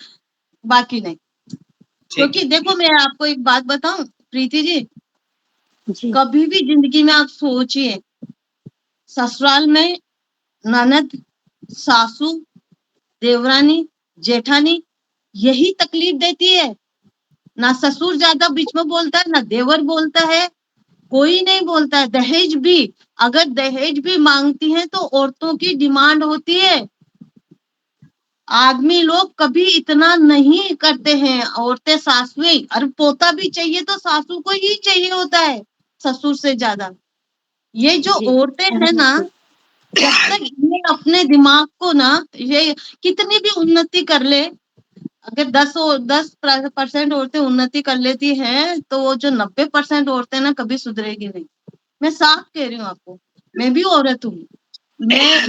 बाकी नहीं। ठीक क्योंकि है। देखो मैं आपको एक बात बताऊं प्रीति जी, जी कभी भी जिंदगी में आप सोचिए, ससुराल में ननद, सासू, देवरानी, जेठानी यही तकलीफ देती है। ना ससुर ज्यादा बीच में बोलता है, ना देवर बोलता है, कोई नहीं बोलता है। दहेज भी, अगर दहेज भी मांगती हैं तो औरतों की डिमांड होती है। आदमी लोग कभी इतना नहीं करते हैं, औरतें सासुएं, और पोता भी चाहिए तो सासू को ही चाहिए होता है ससुर से ज्यादा। ये जो जी औरतें हैं ना, जब तक ये अपने दिमाग को ना, ये कितनी भी उन्नति कर ले, अगर 10% औरतें उन्नति कर लेती हैं तो वो जो 90% औरतें ना कभी सुधरेगी नहीं। मैं साफ कह रही हूँ आपको, मैं भी औरत हूँ। मैं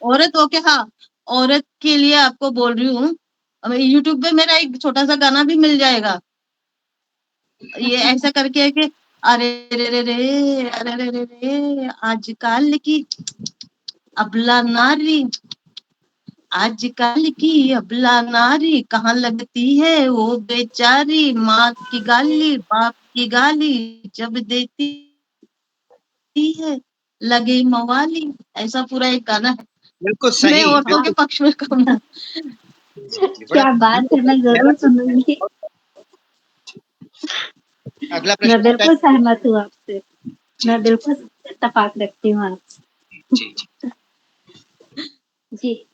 औरत होके, हाँ, औरत के लिए आपको बोल रही हूँ। यूट्यूब पे मेरा एक छोटा सा गाना भी मिल जाएगा, ये ऐसा करके है कि अरे रे रे रे, अरे रे रे रे, आजकल की अबला नारी, आजकल की अबला नारी कहाँ लगती है वो बेचारी, माँ की गाली बाप की गाली जब देती है लगे मवाली। ऐसा पूरा एक गाना है। बिल्कुल मैं सही, औरतों के बिल्कुल। पक्ष में कहूँ। जी, जी, बड़ा क्या बात है, मैं गहरा जरूर सुनूंगी। अगला मैं प्रश्न आपका। बिल्कुल सहमत हूँ आपसे, जी, मैं जी, बिल्कुल इत्तेफाक रखती हूँ आपसे। जी, जी। जी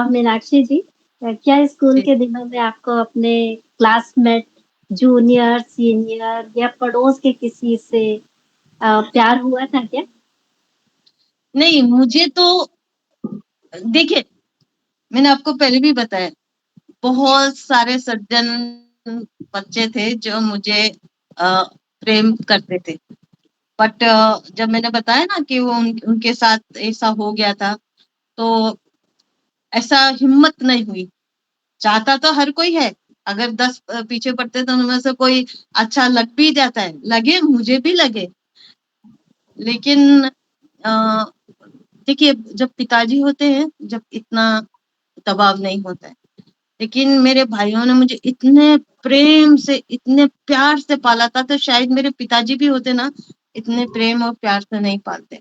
मीनाक्षी जी, क्या स्कूल जी। के दिनों में आपको अपने क्लासमेट, जूनियर, सीनियर या पड़ोस के किसी से प्यार हुआ था क्या? नहीं, मुझे तो देखिए, मैंने आपको पहले भी बताया, बहुत सारे सज्जन बच्चे थे जो मुझे प्रेम करते थे। बट जब मैंने बताया ना कि वो उनके साथ ऐसा हो गया था, तो ऐसा हिम्मत नहीं हुई। चाहता तो हर कोई है, अगर 10 पीछे पड़ते तो उनमें से कोई अच्छा लग भी जाता है, लगे, मुझे भी लगे। लेकिन अ, देखिए, जब पिताजी होते हैं, जब इतना दबाव नहीं होता है। लेकिन मेरे भाइयों ने मुझे इतने प्रेम से, इतने प्यार से पाला था, तो शायद मेरे पिताजी भी होते ना, इतने प्रेम और प्यार से नहीं पालते।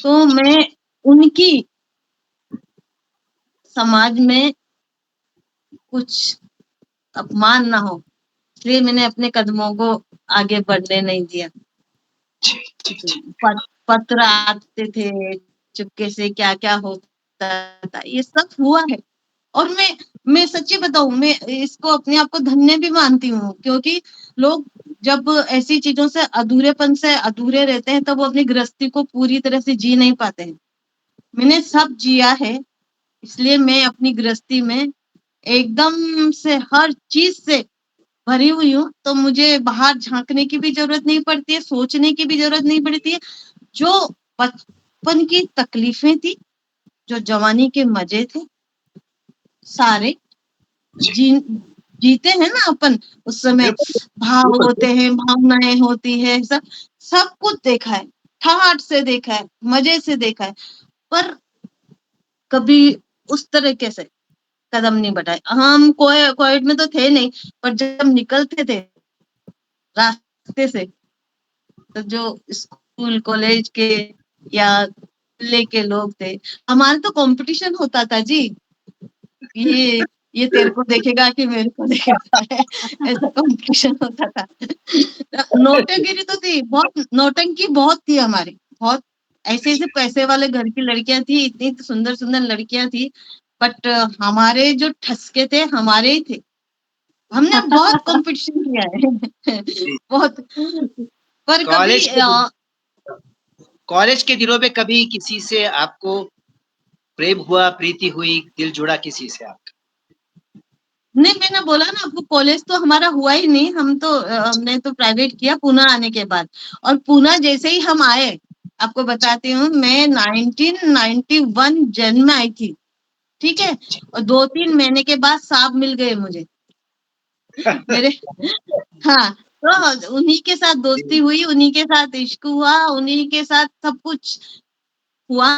तो मैं उनकी समाज में कुछ अपमान ना हो, इसलिए मैंने अपने कदमों को आगे बढ़ने नहीं दिया। जी, जी, जी। पत्र आते थे चुपके से, क्या क्या होता था, ये सब हुआ है। और मैं सच्ची बताऊं, मैं इसको अपने आप को धन्य भी मानती हूँ, क्योंकि लोग जब ऐसी चीजों से अधूरेपन से अधूरे रहते हैं तब वो अपनी गृहस्थी को पूरी तरह से जी नहीं पाते हैं। मैंने सब जिया है, इसलिए मैं अपनी गृहस्थी में एकदम से हर चीज से भरी हुई हूँ, तो मुझे बाहर झांकने की भी जरूरत नहीं पड़ती है, सोचने की भी जरूरत नहीं पड़ती है। जो बचपन की तकलीफें थी, जो जवानी के मजे थे, सारे जीते हैं ना अपन उस समय, बिल्कुल, भाव बिल्कुल। होते हैं, भावनाएं होती है, सब कुछ देखा है, ठाट से देखा है, मजे से देखा है, पर कभी उस तरीके से कदम नहीं बढ़ाए। हम कोविड में तो थे नहीं, पर जब निकलते थे रास्ते से, तो जो स्कूल कॉलेज के या लेके लोग थे, हमारा तो कंपटीशन होता था जी, ये तेरे को देखेगा कि मेरे को देखेगा ऐसा कंपटीशन होता था। नोटंकी तो थी, बहुत नौटंकी बहुत थी हमारी, बहुत ऐसे ऐसे पैसे वाले घर की लड़कियां थी, इतनी सुंदर सुंदर लड़कियां थी, बट हमारे जो ठसके थे हमारे ही थे। हमने बहुत कंपटीशन किया है जी। बहुत, पर कभी कॉलेज के कॉलेज के दिनों में कभी किसी से आपको प्रेम हुआ, प्रीति हुई, दिल जुड़ा किसी से आपका? नहीं, मैंने बोला ना आपको, कॉलेज तो हमारा हुआ ही नहीं। हमने तो प्राइवेट किया पूना आने के बाद, और पूना जैसे ही हम आए, आपको बताती हूँ, मैं 1991 जन्म में आई थी, ठीक है, और 2-3 महीने के बाद साहब मिल गए मुझे मेरे। हाँ, तो उन्हीं के साथ दोस्ती जी, हुई, उन्हीं के साथ इश्क हुआ, उन्हीं के साथ सब कुछ हुआ।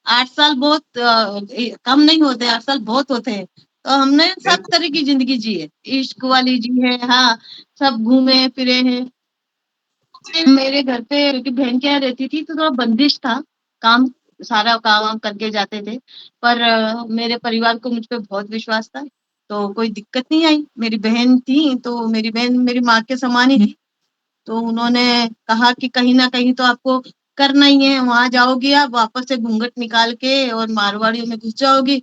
8 साल बहुत कम नहीं होते, 8 साल बहुत होते हैं। तो हमने सब बिल्कुल। तरह की जिंदगी जी है, इश्क वाली जी है, हाँ, सब घूमे फिरे हैं। मेरे घर पे क्योंकि बहन के यहाँ रहती थी तो थोड़ा बंदिश था, काम, सारा काम वाम करके जाते थे, पर मेरे परिवार को मुझ पे बहुत विश्वास था, तो कोई दिक्कत नहीं आई। मेरी बहन थी, तो मेरी बहन मेरी माँ के समान ही थी, तो उन्होंने कहा कि कहीं ना कहीं तो आपको करना ही है, वहां जाओगी आप, वापस से घूंघट निकाल के और मारवाड़ियों में घुस जाओगी,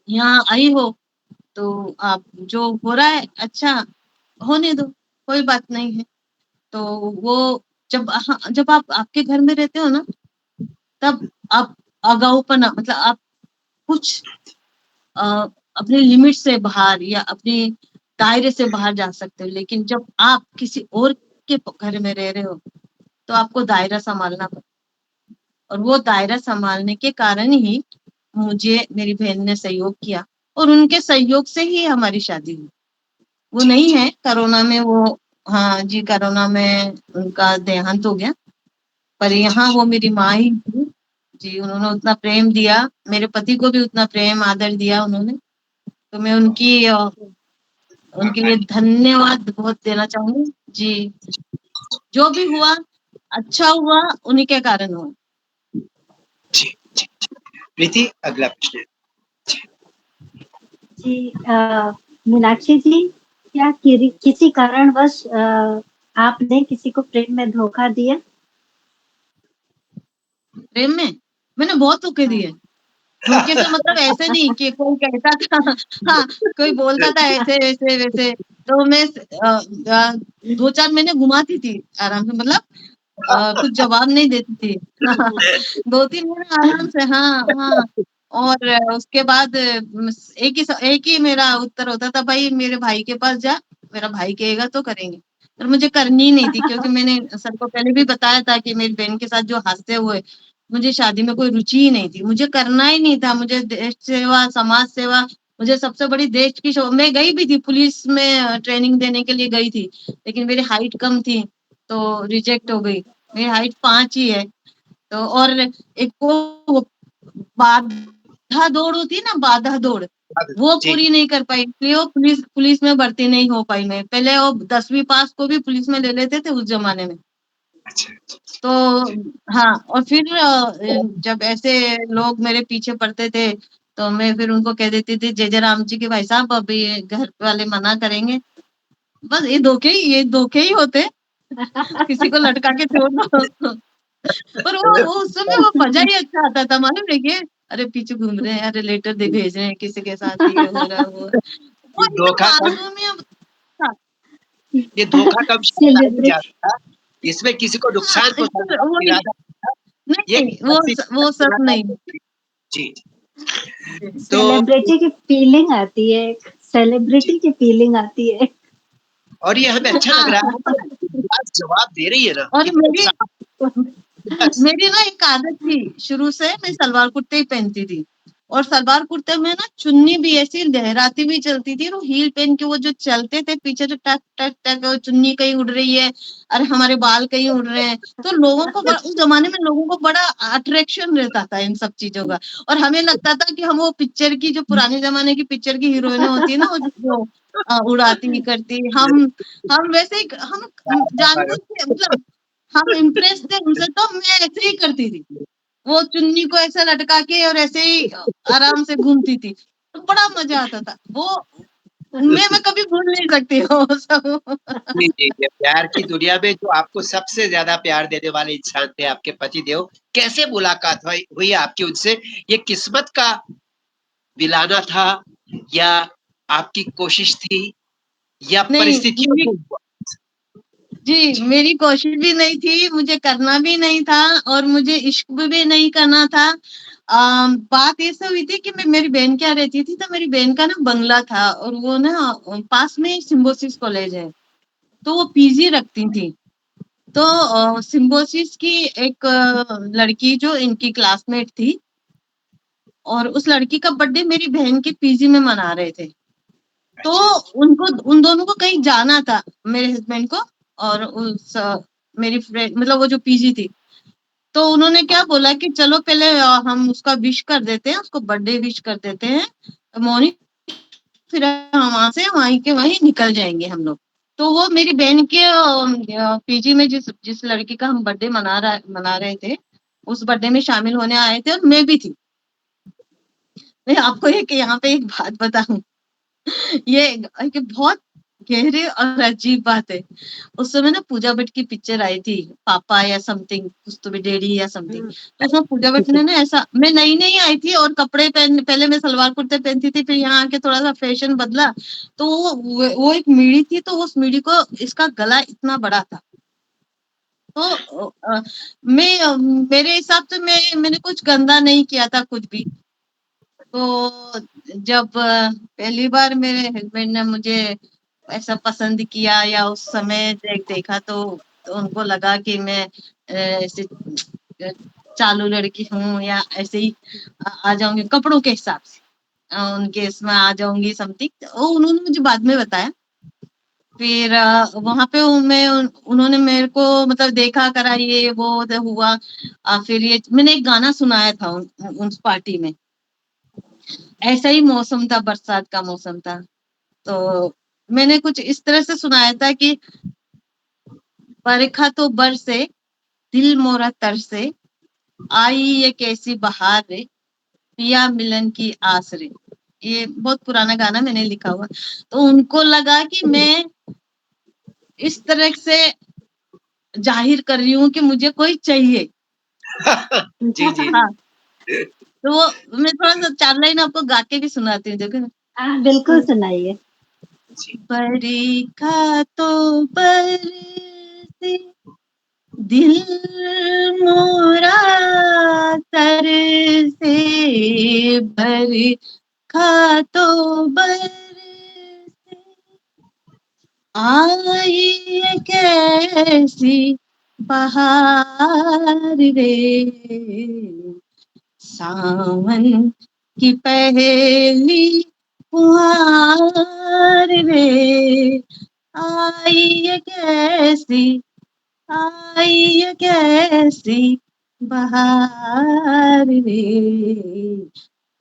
यहाँ आई हो तो आप जो हो रहा है अच्छा होने दो, कोई बात नहीं है। तो वो जब, हाँ, जब आप आपके घर में रहते हो ना, तब आप अगाऊपना, मतलब आप कुछ अ, अपने लिमिट से बाहर या अपने दायरे से बाहर जा सकते हो, लेकिन जब आप किसी और के घर में रह रहे हो तो आपको दायरा संभालना पड़ता है। और वो दायरा संभालने के कारण ही मुझे मेरी बहन ने सहयोग किया, और उनके सहयोग से ही हमारी शादी हुई। वो जी, नहीं जी। है, कोरोना में वो, हाँ जी, कोरोना में उनका देहांत हो गया, पर जी, जी, यहाँ जी। वो मेरी माँ ही थी जी। उन्होंने उतना प्रेम दिया, मेरे पति को भी उतना प्रेम आदर दिया उन्होंने, तो मैं उनके लिए आभारी। धन्यवाद बहुत देना चाहूंगी जी। जो भी हुआ अच्छा हुआ, उन्हीं के कारण हुआ। जी, जी, जी। प्रीति, अगला प्रश्न। जी। जी, मीनाक्षी जी, क्या किसी कारणवश आपने किसी को प्रेम में धोखा दिया? प्रेम में मैंने बहुत धोखे दिए। धोखे से मतलब ऐसे नहीं कि कोई कहता था, हाँ, कोई बोलता था ऐसे वैसे वैसे, तो मैं 2-4 महीने घुमाती थी आराम से, मतलब कुछ जवाब नहीं देती थी। 2-3 महीने आराम से, हाँ हाँ। और उसके बाद एक ही मेरा उत्तर होता था, भाई मेरे भाई के पास जा, मेरा भाई कहेगा तो करेंगे। पर मुझे करनी ही नहीं थी, क्योंकि मैंने सर को पहले भी बताया था कि मेरी बहन के साथ जो हादसे हुए, मुझे शादी में कोई रुचि ही नहीं थी, मुझे करना ही नहीं था। मुझे देश सेवा, समाज सेवा, मुझे सबसे बड़ी देश की मैं गई भी थी पुलिस में, ट्रेनिंग देने के लिए गई थी, लेकिन मेरी हाइट कम थी तो रिजेक्ट हो गई। मेरी हाइट 5 ही है। तो और एक वो बाधा दौड़ होती है ना, बाधा दौड़, वो जी, पूरी नहीं कर पाई, इसलिए वो पुलिस पुलिस में भर्ती नहीं हो पाई। मैं पहले वो 10वीं पास को भी पुलिस में ले लेते थे उस जमाने में, अच्छा, तो हाँ, और फिर जब ऐसे लोग मेरे पीछे पड़ते थे तो मैं फिर उनको कह देती थी जय जय राम जी के भाई साहब, अभी घर वाले मना करेंगे। बस ये धोखे ही होते, किसी को लटका के छोड़ दो। पर वो उस समय वो मजा ही अच्छा आता था, मालूम है क्या? अरे पीछे घूम रहे हैं, अरे लेटर दे भेज रहे हैं किसी के साथ, ये हो रहा है वो ये एकदम धोखा कम मासूमियत था। ये धोखा कम शर्माया नहीं सेलिब्रेट जाता था। इसमें किसी को हाँ, नुकसान पहुँचाने इसमें का वही इरादा नहीं था। ये नहीं, हँसी वो मज़ाक सब पूरा नहीं। जी, तो सेलिब्रिटी की फीलिंग आती है, जी, सेलिब्रिटी की फीलिंग आती है। और ये हमें अच्छा लग हाँ, रहा है ना, बात जवाब दे रही है ना, और कितना साफ बस मेरी ना एक आदत थी, शुरू से मैं सलवार कुर्ते ही पहनती थी। और सलवार कुर्ते में ना चुन्नी भी ऐसी लहराती हुई चलती थी, और हील पहन के वो जो चलते थे पीछे, जो टक टक टक वो चुन्नी कहीं उड़ रही है, और हमारे बाल कहीं उड़ रहे हैं, तो लोगों को उस जमाने में लोगों को बड़ा अट्रैक्शन रहता था इन सब चीजों का। और हमें लगता था कि हम वो पिक्चर की, जो पुराने जमाने की पिक्चर की हीरोइनें होती है ना, वो जो उड़ाती करती, हम वैसे ही हम जानबूझ के, मतलब हम इम्प्रेस थे उनसे, तो मैं ऐसे ही करती थी। वो चुन्नी को ऐसे लटका के और ऐसे ही आराम से घूमती थी, तो बड़ा मजा आता था वो। मैं कभी भूल नहीं सकती वो सब। जी, जी, जी, प्यार की दुनिया में जो आपको सबसे ज़्यादा प्यार देने वाले इंसान थे आपके पतिदेव, कैसे मुलाकात हुई आपकी उनसे? ये किस्मत का दिलाना था या आपकी कोशिश थी या नहीं, परिस्थितियों से हुआ? जी, जी, मेरी कोशिश भी नहीं थी, मुझे करना भी नहीं था, और मुझे इश्क भी नहीं करना था। बात ऐसे हुई थी कि मेरी बहन क्या रहती थी, तो मेरी बहन का ना बंगला था, और वो ना पास में सिम्बोसिस कॉलेज है, तो वो पीजी रखती थी। तो सिम्बोसिस की एक लड़की जो इनकी क्लासमेट थी, और उस लड़की का बर्थडे मेरी बहन के पीजी में मना रहे थे। तो अच्छा, उनको, उन दोनों को कहीं जाना था, मेरे हस्बैंड को और उस मेरी फ्रेंड, मतलब वो जो पीजी थी। तो उन्होंने क्या बोला कि चलो पहले हम उसका विश कर देते हैं, उसको बर्थडे विश कर देते हैं मॉर्निंग, फिर हम वहां से वहीं के वहीं निकल जाएंगे हम लोग। तो वो मेरी बहन के पीजी में जिस जिस लड़की का हम बर्थडे मना रहे थे, उस बर्थडे में शामिल होने आए थे, और मैं भी थी। मैं आपको एक यहाँ पे एक बात बताऊं, ये एक बहुत गहरी और अजीब बात है। उस समय ना पूजा भट्ट की पिक्चर आई थी, पापा या समथिंग, कुछ तो भी डैडी या समथिंग। तो उसमें पूजा भट्ट ने ना ऐसा, मैं नई नई आई थी और कपड़े पहन, पहले मैं सलवार कुर्ते पहनती थी, फिर यहाँ आके थोड़ा सा फैशन बदला। तो वो एक मीडी थी, तो उस मीडी को इसका गला इतना बड़ा था। तो मेरे हिसाब से मैंने कुछ गंदा नहीं किया था कुछ भी। तो जब पहली बार मेरे हस्बैंड ने मुझे ऐसा पसंद किया, या उस समय देखा, तो उनको लगा कि मैं ऐसे चालू लड़की हूँ, या ऐसे ही आ जाऊंगी कपड़ों के हिसाब से, उनके इसमें आ जाऊंगी समथिंग, वो उन्होंने मुझे बाद में बताया। फिर वहां पे उन्होंने मेरे को मतलब देखा करा, ये वो हुआ। फिर ये मैंने एक गाना सुनाया था उस पार्टी में। ऐसा ही मौसम था, बरसात का मौसम था। तो मैंने कुछ इस तरह से सुनाया था कि बरखा तो बरसे, दिल मोरा तरसे, आई ये कैसी बहार रे, पिया मिलन की आस रे। ये बहुत पुराना गाना मैंने लिखा हुआ। तो उनको लगा कि मैं इस तरह से जाहिर कर रही हूँ कि मुझे कोई चाहिए। जी, जी, हाँ, तो वो मैं थोड़ा सा 4 लाइन आपको गा के भी सुनाती हूँ, देखो ना। बिल्कुल सुनाइए। जी, बरखा तो बरसे, दिल मोरा तरसे, बरखा तो बरसे, आई ये कैसी बहार रे, सावन की पहली फुहार रे, आई ये कैसी, आई ये कैसी बहार रे,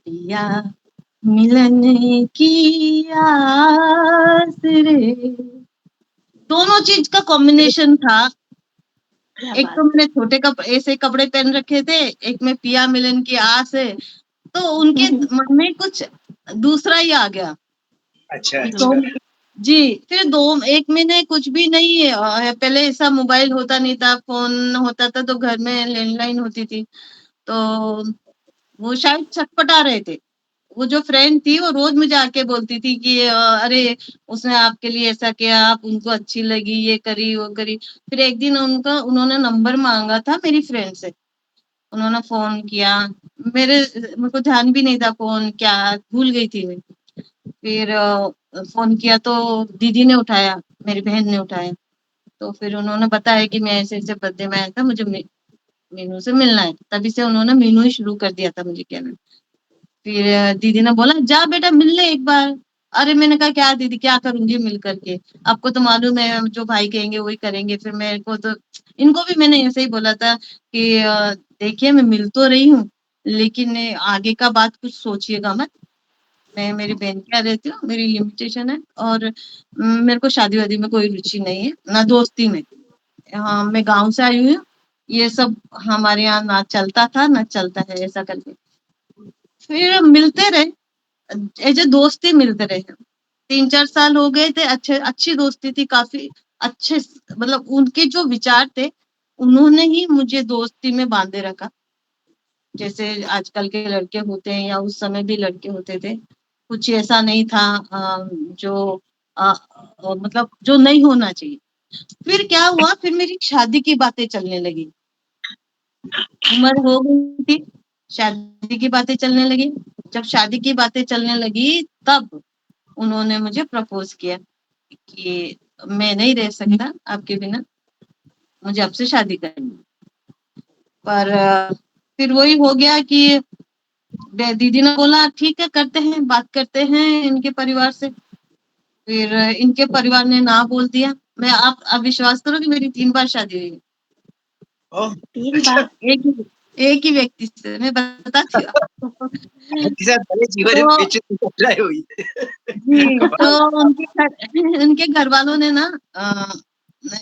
पिया मिलन की आस रे। दोनों चीज का कॉम्बिनेशन था। क्या एक बात तो मैंने छोटे ऐसे कपड़े पहन रखे थे, एक में पिया मिलन की आस है, तो उनके है। मन में कुछ दूसरा ही आ गया अच्छा, कि अच्छा। जी। फिर एक महीने कुछ भी नहीं पहले ऐसा मोबाइल होता नहीं था, फोन होता था तो घर में लैंडलाइन होती थी, तो वो शायद छटपटा रहे थे। वो जो फ्रेंड थी वो रोज मुझे आके बोलती थी कि अरे उसने आपके लिए ऐसा किया, आप उनको अच्छी लगी, ये करी वो करी। फिर एक दिन उन्होंने नंबर मांगा था मेरी फ्रेंड से, उन्होंने फोन किया, मेरे को ध्यान भी नहीं था फोन क्या, भूल गई थी मैं। फिर फोन किया तो दीदी ने उठाया, मेरी बहन ने उठाया, तो फिर उन्होंने बताया कि मैं ऐसे ऐसे बर्थडे में आया था, मुझे मीनू से मिलना है। तभी से उन्होंने मीनू ही शुरू कर दिया था मुझे कहना। फिर दीदी ने बोला जा बेटा मिल ले एक बार। अरे मैंने कहा क्या दीदी क्या करूंगी मिल करके, आपको तो मालूम है जो भाई कहेंगे वही करेंगे। फिर मेरे को तो इनको भी मैंने ऐसे ही बोला था कि देखिए मैं मिल तो रही हूँ, लेकिन आगे का बात कुछ सोचिएगा मत। मैं मेरी बहन क्या रहती हूँ, मेरी लिमिटेशन है, और मेरे को शादी वादी में कोई रुचि नहीं है, ना दोस्ती में। हाँ मैं गांव से आई हुई हूँ, ये सब हमारे यहाँ ना चलता था ना चलता है ऐसा करके। फिर मिलते रहे, एज ए दोस्ती मिलते रहे। 3-4 साल हो गए थे, अच्छी दोस्ती थी काफी अच्छे। मतलब उनके जो विचार थे उन्होंने ही मुझे दोस्ती में बांधे रखा। जैसे आजकल के लड़के होते हैं या उस समय भी लड़के होते थे, कुछ ऐसा नहीं था जो मतलब जो नहीं होना चाहिए। फिर क्या हुआ, फिर मेरी शादी की बातें चलने लगी, उम्र हो गई थी, शादी की बातें चलने लगी। जब शादी की बातें चलने लगी तब उन्होंने मुझे प्रपोज किया कि मैं नहीं रह सकता आपके बिना, मुझे आपसे शादी करनी है। पर फिर वही हो गया कि दीदी ने बोला ठीक है करते हैं, बात करते हैं इनके परिवार से। फिर इनके परिवार ने ना बोल दिया। आप विश्वास करो कि मेरी 3 बार शादी हुई है। ओह! 3 अच्छा। बार? एक ही व्यक्ति से, मैं बताती हूँ आपको। आपके साथ भले जीवन में तो बेइज्जती हो जाए हुई है। जी, तो कमाल। उनके घर वालों ने ना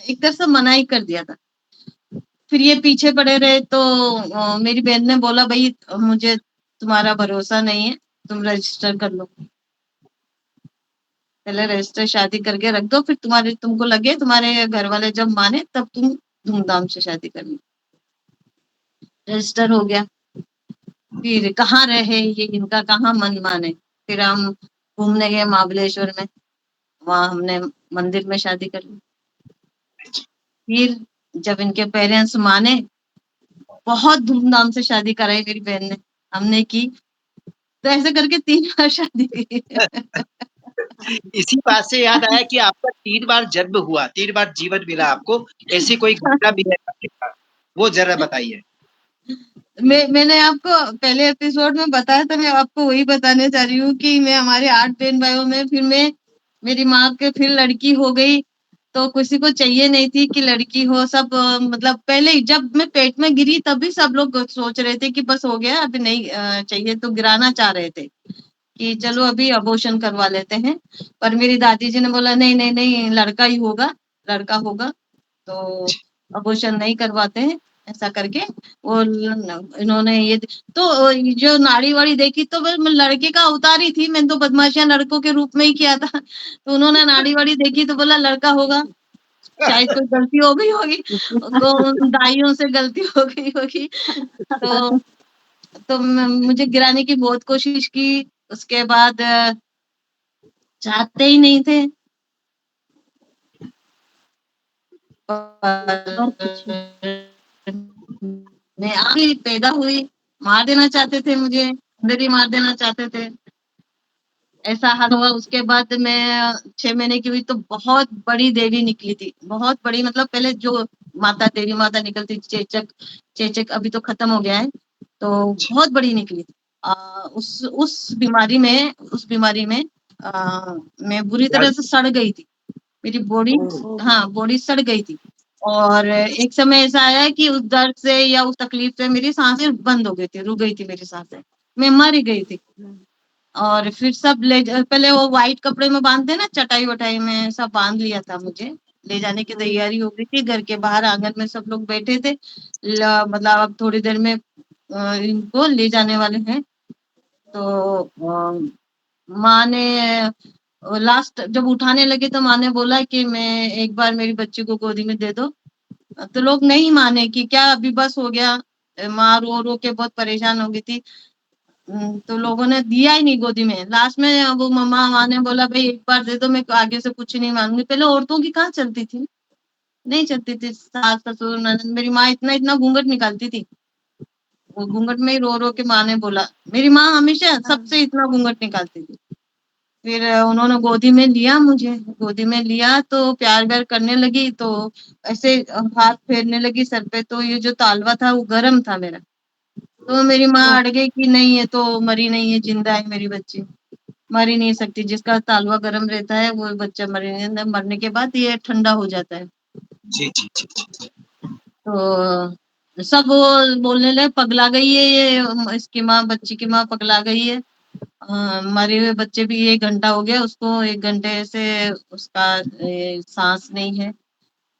एक तरह से मना ही कर दिया था। फिर ये पीछे पड़े रहे, तो मेरी बहन ने बोला भाई मुझे तुम्हारा भरोसा नहीं है, तुम रजिस्टर कर लो, पहले रजिस्टर शादी करके रख दो, फिर तुमको लगे तुम्हारे घर वाले जब माने तब तुम धूमधाम से शादी करनी। रजिस्टर हो गया। फिर कहाँ रहे ये, इनका कहाँ मन माने। फिर हम घूमने गए महाबलेश्वर में, वहां हमने मंदिर में शादी कर ली। फिर जब इनके पेरेंट्स माने, बहुत धूमधाम से शादी कराई मेरी बहन ने, हमने की। तो ऐसे करके 3 बार शादी की। इसी बात से याद आया कि आपका 3 बार जन्म हुआ, 3 बार जीवन मिला आपको, ऐसी कोई घटना भी है आपके साथ? वो ज़रा बताइए। मैंने आपको पहले एपिसोड में बताया था, मैं आपको वही बताने जा रही हूँ कि मैं हमारे 8 बहन भाइयों में फिर मैं मेरी माँ के फिर लड़की हो गई, तो किसी को चाहिए नहीं थी कि लड़की हो। सब मतलब पहले ही जब मैं पेट में गिरी तभी सब लोग सोच रहे थे कि बस हो गया अभी नहीं चाहिए, तो गिराना चाह रहे थे कि चलो अभी अबॉर्शन करवा लेते हैं। पर मेरी दादी जी ने बोला नहीं नहीं नहीं, लड़का ही होगा, लड़का होगा तो अबॉर्शन नहीं करवाते हैं, ऐसा करके। वो इन्होंने ये तो जो नाड़ी वाड़ी देखी तो मैं लड़के का अवतार ही थी, मैंने तो बदमाशियां लड़कों के रूप में ही किया था। तो उन्होंने नाड़ी वाड़ी देखी तो बोला लड़का होगा, शायद कोई गलती हो गई होगी, को दाइयों से गलती हो गई होगी। तो मुझे गिराने की बहुत कोशिश की। उसके बाद चाहते ही नहीं थे। और कुछ नहीं। मैं आगे पैदा हुई, मार देना चाहते थे मुझे, अंदर ही मार देना चाहते थे, ऐसा हाल हुआ। उसके बाद मैं 6 महीने की हुई तो बहुत बड़ी देवी निकली थी, बहुत बड़ी। मतलब पहले जो माता देवी माता निकलती चेचक, चेचक अभी तो खत्म हो गया है, तो बहुत बड़ी निकली थी। उस बीमारी में मैं बुरी तरह से सड़ गई थी, मेरी बॉडी, ओह! हाँ बॉडी सड़ गई थी। और एक समय ऐसा आया कि उस दर्द से या उस तकलीफ से मेरी सांसें बंद हो गई थी, रुक गई थी मेरी सांसें, मैं मर ही गई थी। और फिर सब पहले वो व्हाइट कपड़े में बांधते ना, चटाई वटाई में सब बांध लिया था मुझे। ले जाने की तैयारी हो गई थी। घर के बाहर आंगन में सब लोग बैठे थे, मतलब अब थोड़ी देर में इनको ले जाने वाले हैं। तो माँ ने लास्ट जब उठाने लगे तो माँ ने बोला कि मैं एक बार मेरी बच्ची को गोदी में दे दो। तो लोग नहीं माने कि क्या अभी बस हो गया। माँ रो रो के बहुत परेशान हो गई थी। तो लोगों ने दिया ही नहीं गोदी में। लास्ट में वो मम्मा माँ ने बोला भाई एक बार दे दो, मैं आगे से कुछ नहीं मांगूंगी। पहले औरतों की कहाँ चलती थी, नहीं चलती थी। सास ससुर ननद, मेरी माँ इतना इतना घूंघट निकालती थी। वो घूंघट में ही रो रो के माँ ने बोला, मेरी माँ हमेशा सबसे इतना घूंघट निकालती थी। फिर उन्होंने गोदी में लिया, मुझे गोदी में लिया तो प्यार व्यार करने लगी। तो ऐसे हाथ फेरने लगी सर पे, तो ये जो तालवा था वो गर्म था मेरा। तो मेरी माँ अड़ गई कि नहीं ये तो मरी नहीं है, जिंदा है मेरी बच्ची, मर ही नहीं सकती। जिसका तालवा गर्म रहता है वो बच्चा मरने के बाद ये ठंडा हो जाता है। जी, जी, जी, जी। तो सब वो बोलने लगे पगला गई है ये, इसकी माँ, बच्ची की माँ पगला गई है। मरे हुए बच्चे भी 1 घंटा हो गया उसको, 1 घंटे से उसका सांस नहीं है,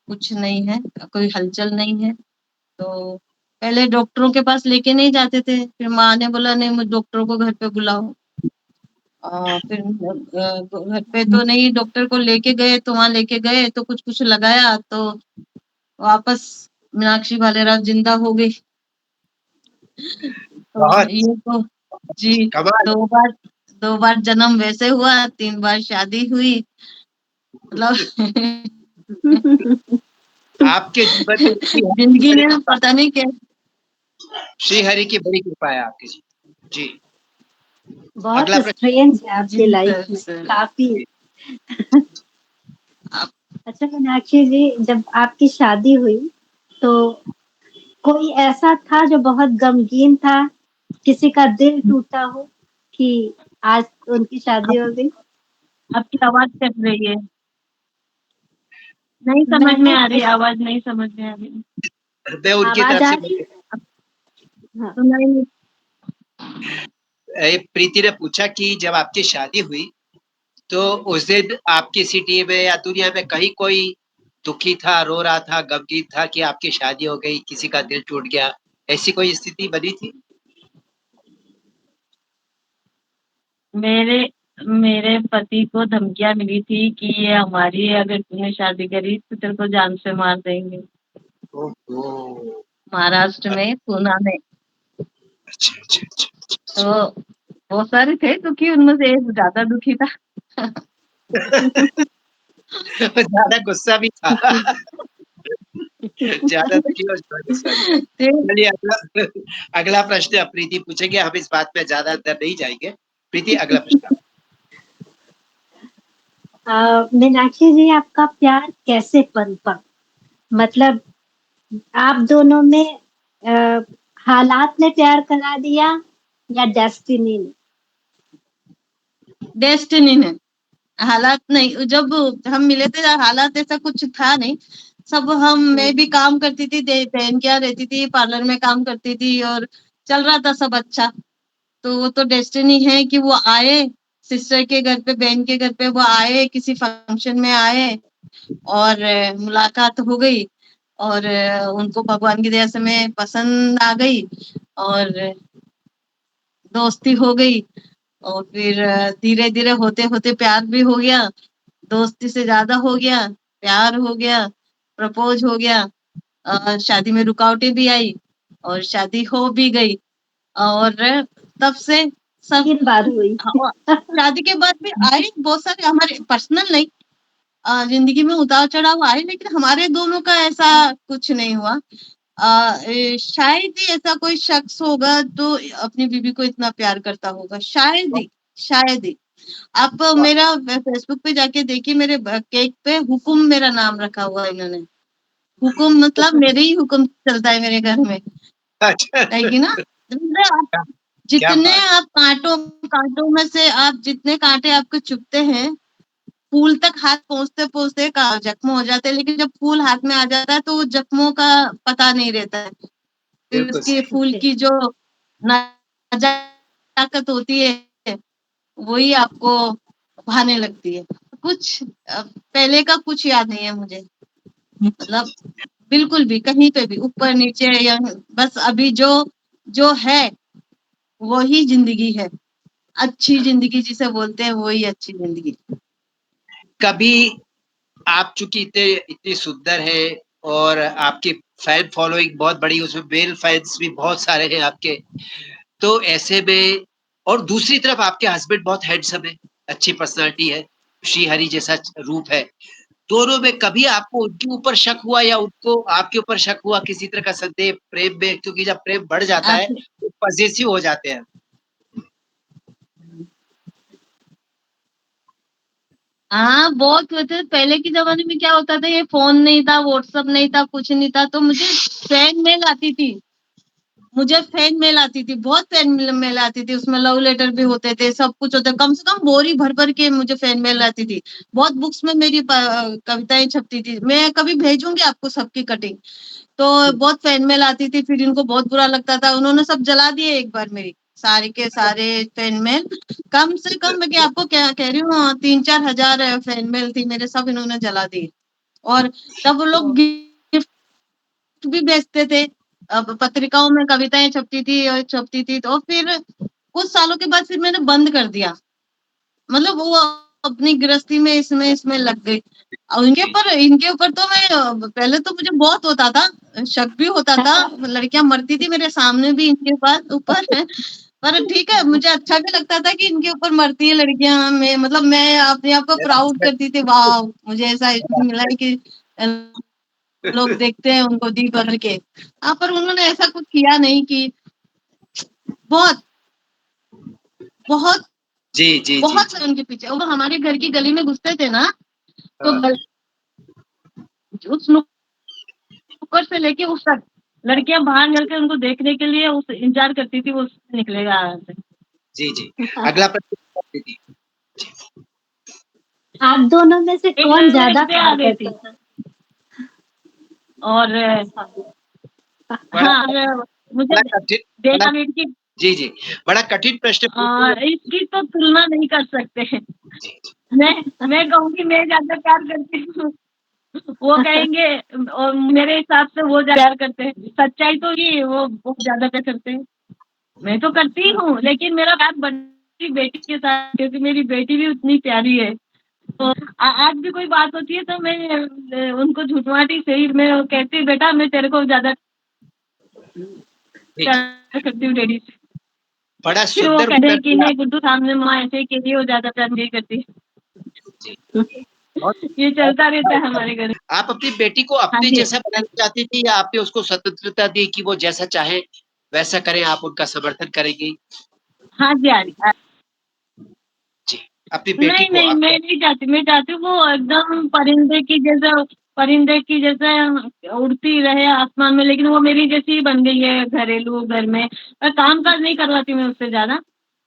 कुछ नहीं है, कोई हलचल नहीं है। तो पहले डॉक्टरों के पास लेके नहीं जाते थे, फिर माँ ने बोला नहीं डॉक्टरों को घर पे बुलाओ। फिर घर पे तो नहीं, डॉक्टर को लेके गए तो वहां लेके गए तो कुछ कुछ लगाया तो वापस मीनाक्षी भालेराव जिंदा हो गई। तो बहुत ये तो जी, कमाल। 2 बार जन्म वैसे हुआ, 3 बार शादी हुई, मतलब आपके जीवन में जिंदगी में पता नहीं क्या। श्री हरि की बड़ी कृपा है आपकी जी। जी। बहुत अगला प्रश्न। स्ट्रेंज है जी आपकी लाइफ में सर। काफी। आप अच्छा मीनाक्षी जी, जब आपकी शादी हुई तो कोई ऐसा था जो बहुत गमगीन था, किसी का दिल टूटा हो कि आज उनकी शादी हो गई? आपकी आवाज कट रही है, नहीं समझ में मैंने आ रही, इस आवाज नहीं समझ में आ रही। मैं उनकी आवाज तरफ आ से रही है? हाँ। सुनाई नहीं। प्रीति ने पूछा कि जब आपकी शादी हुई तो उस दिन आपकी सिटी में या दुनिया में कहीं कोई दुखी था, रो रहा था, गमगीन था कि आपकी शादी हो गई, किसी का दिल टूट गया, ऐसी कोई स्थिति बनी थी? मेरे मेरे पति को धमकियां मिली थी कि ये हमारी है, अगर तूने शादी करी तो तेरे को जान से मार देंगे। ओहो। महाराष्ट्र में, पूना में। अच्छा, अच्छा, अच्छा, तो बहुत सारे थे दुखी, उनमें से एक ज्यादा दुखी था। अच्छा। ज्यादा गुस्सा भी था। ज्यादा दुखी और ज्यादा गुस्सा भी। फिर चलिए अगला अगला प्रश्न प्रीति पूछेंगे, हम इस बात में ज्यादा अंदर नहीं जाएंगे। प्रीति अगला प्रश्न। मीनाक्षी जी, आपका प्यार कैसे पनपा? मतलब आप दोनों में हालात ने प्यार करा दिया या डेस्टिनी ने? डेस्टिनी ने, हालात नहीं। जब हम मिले थे हालात ऐसा कुछ था नहीं। सब मैं भी काम करती थी, बहन क्या रहती थी, पार्लर में काम करती थी और चल रहा था सब अच्छा। तो वो तो डेस्टिनी है कि वो आए सिस्टर के घर पे, बहन के घर पे वो आए, किसी फंक्शन में आए और मुलाकात हो गई और उनको भगवान की दया से मैं पसंद आ गई और दोस्ती हो गई। और फिर धीरे धीरे होते होते प्यार भी हो गया, दोस्ती से ज्यादा हो गया, प्यार हो गया, प्रपोज हो गया। शादी में रुकावटें भी आई और शादी हो भी गई। और तब से सब 3 बार हुई। हाँ, शादी के बाद भी आए बहुत सारे, हमारे पर्सनल नहीं, जिंदगी में उतार चढ़ाव आए, लेकिन हमारे दोनों का ऐसा कुछ नहीं हुआ। शायद ही ऐसा कोई शख्स होगा जो अपनी बीवी को इतना प्यार करता होगा, शायद ही, शायद ही। आप मेरा फेसबुक पे जाके देखिए, मेरे केक पे हुकुम मेरा नाम रखा हुआ है इन्होंने। हुकुम मतलब मेरे ही हुक्म चलता है मेरे घर में, अच्छा। है कि ना। मतलब क्या क्या जितने बात। आप कांटों कांटों में से आप जितने कांटे आपके चुभते हैं, फूल तक हाथ पहुंचते पहुंचते जख्म हो जाते हैं, लेकिन जब फूल हाथ में आ जाता है तो जख्मों का पता नहीं रहता है। फिर बिल्कुल उसकी सही। फूल की जो नजाकत होती है वही आपको भाने लगती है। कुछ पहले का कुछ याद नहीं है मुझे। मतलब बिल्कुल भी, कहीं पे भी ऊपर नीचे या बस अभी जो है वही जिंदगी है। अच्छी जिंदगी जिसे बोलते हैं वही अच्छी जिंदगी। कभी आप चूंकि इतने इतनी सुंदर है और आपकी फैन फॉलोइंग बहुत बड़ी, उसमें मेल फैंस भी बहुत सारे हैं आपके, तो ऐसे में और दूसरी तरफ आपके हस्बैंड बहुत हैंडसम है, अच्छी पर्सनालिटी है, श्रीहरि जैसा रूप है, दोनों में कभी आपको उनके ऊपर शक हुआ या उनको आपके ऊपर शक हुआ, किसी तरह का संदेह प्रेम में? क्योंकि जब प्रेम बढ़ जाता है आप तो पॉसेसिव हो जाते हैं। हाँ, बहुत होते। पहले के जमाने में क्या होता था, ये फोन नहीं था, व्हाट्सएप नहीं था, कुछ नहीं था, तो मुझे फैन मेल आती थी। बहुत फैन मेल आती थी, उसमें लव लेटर भी होते थे, सब कुछ होता, कम से कम बोरी भर भर के मुझे फैन मेल आती थी। बहुत बुक्स में मेरी कविताएं छपती थी। मैं कभी भेजूंगी आपको सबकी कटिंग। तो बहुत फैन मेल आती थी, फिर इनको बहुत बुरा लगता था, उन्होंने सब जला दिए एक बार मेरी सारे के सारे फैन मेल। कम से कम मैं आपको क्या कह रही हूँ, 3-4 हजार फैन मेल थी मेरे, सब इन्होंने जला दिए। और तब वो लोग गिफ्ट भी भेजते थे। अब पत्रिकाओं में कविताएं छपती थी, तो फिर कुछ सालों के बाद फिर मैंने बंद कर दिया। मतलब वो अपनी गृहस्थी में इसमें इसमें लग गई। और इनके ऊपर तो मैं पहले तो मुझे बहुत होता था, शक भी होता था, लड़कियां मरती थी मेरे सामने भी इनके ऊपर पर ठीक है, मुझे अच्छा भी लगता था कि इनके ऊपर मरती है लड़कियां। मैं मतलब मैं अपने आप को प्राउड करती थी, वाह मुझे ऐसा इसमें मिला है कि लोग देखते हैं उनको दी बदल के। हाँ, पर उन्होंने ऐसा कुछ किया नहीं कि बहुत बहुत जी जी जी बहुत जी। उनके पीछे। वो हमारे घर की गली में घुसते थे ना, तो हाँ, उस नुक्कड़ से लेके उस तक लड़कियां बाहर निकल के उनको देखने के लिए उस इंतजार करती थी, वो उससे निकलेगा से। जी जी। अगला प्रश्न दीदी। आप दोनों में से एक कौन ज्यादा लड़की आ प्यार गई थी, करता था? और बड़ा हाँ, मुझे बड़ा कठिन, बड़ा बेटा बेटी की जी जी, बड़ा कठिन प्रश्न पूछ रहे इसकी तो तुलना नहीं कर सकते। जी जी। मैं कहूंगी मैं ज्यादा प्यार करती हूँ, वो कहेंगे और मेरे हिसाब से वो ज्यादा प्यार करते हैं। सच्चाई तो ये वो बहुत ज्यादा प्यार करते हैं। मैं तो करती हूँ, लेकिन मेरा प्यार बड़ी बेटी के साथ, क्योंकि मेरी बेटी भी उतनी प्यारी है। तो आज भी कोई बात होती है तो मैं उनको झूठवाटी से ही मैं कहती हूँ, बेटा मैं तेरे को ज्यादा जी, जी। प्यार करती हूँ डैडी से। बड़ा फिर वो सुंदर कहते उत्तर हैं कि दिया नहीं गुड्डू, सामने माँ ऐसे ही कह रही है, वो ज्यादा प्यार नहीं करती। जी। बहुत ये बहुत चलता अच्छा रहता है उत्तर हमारे घर में। है। आप अपनी बेटी को हाँ अपने जी, जैसा बनाना चाहती थी या आपने उसको स्वतंत्रता दी कि वो जैसा चाहे वैसा करें, आप उनका समर्थन करेंगी? हाँ जी, हाँ जी। जी, अपनी बेटी नहीं को नहीं, आप मैं नहीं चाहती। मैं चाहती हूँ वो एकदम परिंदे की जैसे उड़ती रहे आसमान में, लेकिन वो मेरी जैसी ही बन गई है घरेलू घर में। और काम काज नहीं करवाती मैं उससे ज्यादा।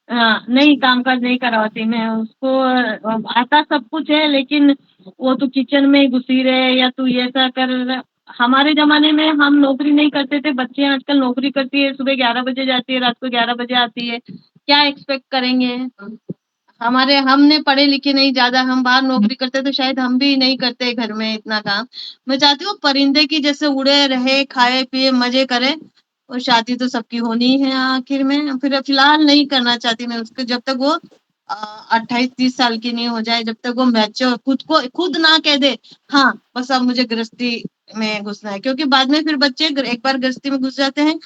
नहीं, काम काज नहीं करवाती मैं उसको। आता सब कुछ है, लेकिन वो तो किचन में ही घुसी रहे या तू ये ऐसा कर। हमारे जमाने में हम नौकरी नहीं करते थे, बच्चे आजकल नौकरी करती है, सुबह 11 बजे जाती है, रात को 11 बजे आती है। क्या एक्सपेक्ट करेंगे? हमने पढ़े लिखे नहीं ज्यादा, हम बाहर नौकरी करते तो शायद हम भी नहीं करते घर में इतना काम। मैं चाहती हूँ परिंदे की जैसे उड़े रहे, खाए पिए मजे करे। और शादी तो सबकी होनी है आखिर में। फिर फिलहाल नहीं करना चाहती मैं उसको, जब तक वो 28-30 साल की नहीं हो जाए, जब तक वो मैच्योर खुद ना कह दे हाँ बस अब मुझे गृहस्थी में घुसना है। क्योंकि बाद में फिर बच्चे एक बार गृहस्थी में घुस जाते हैं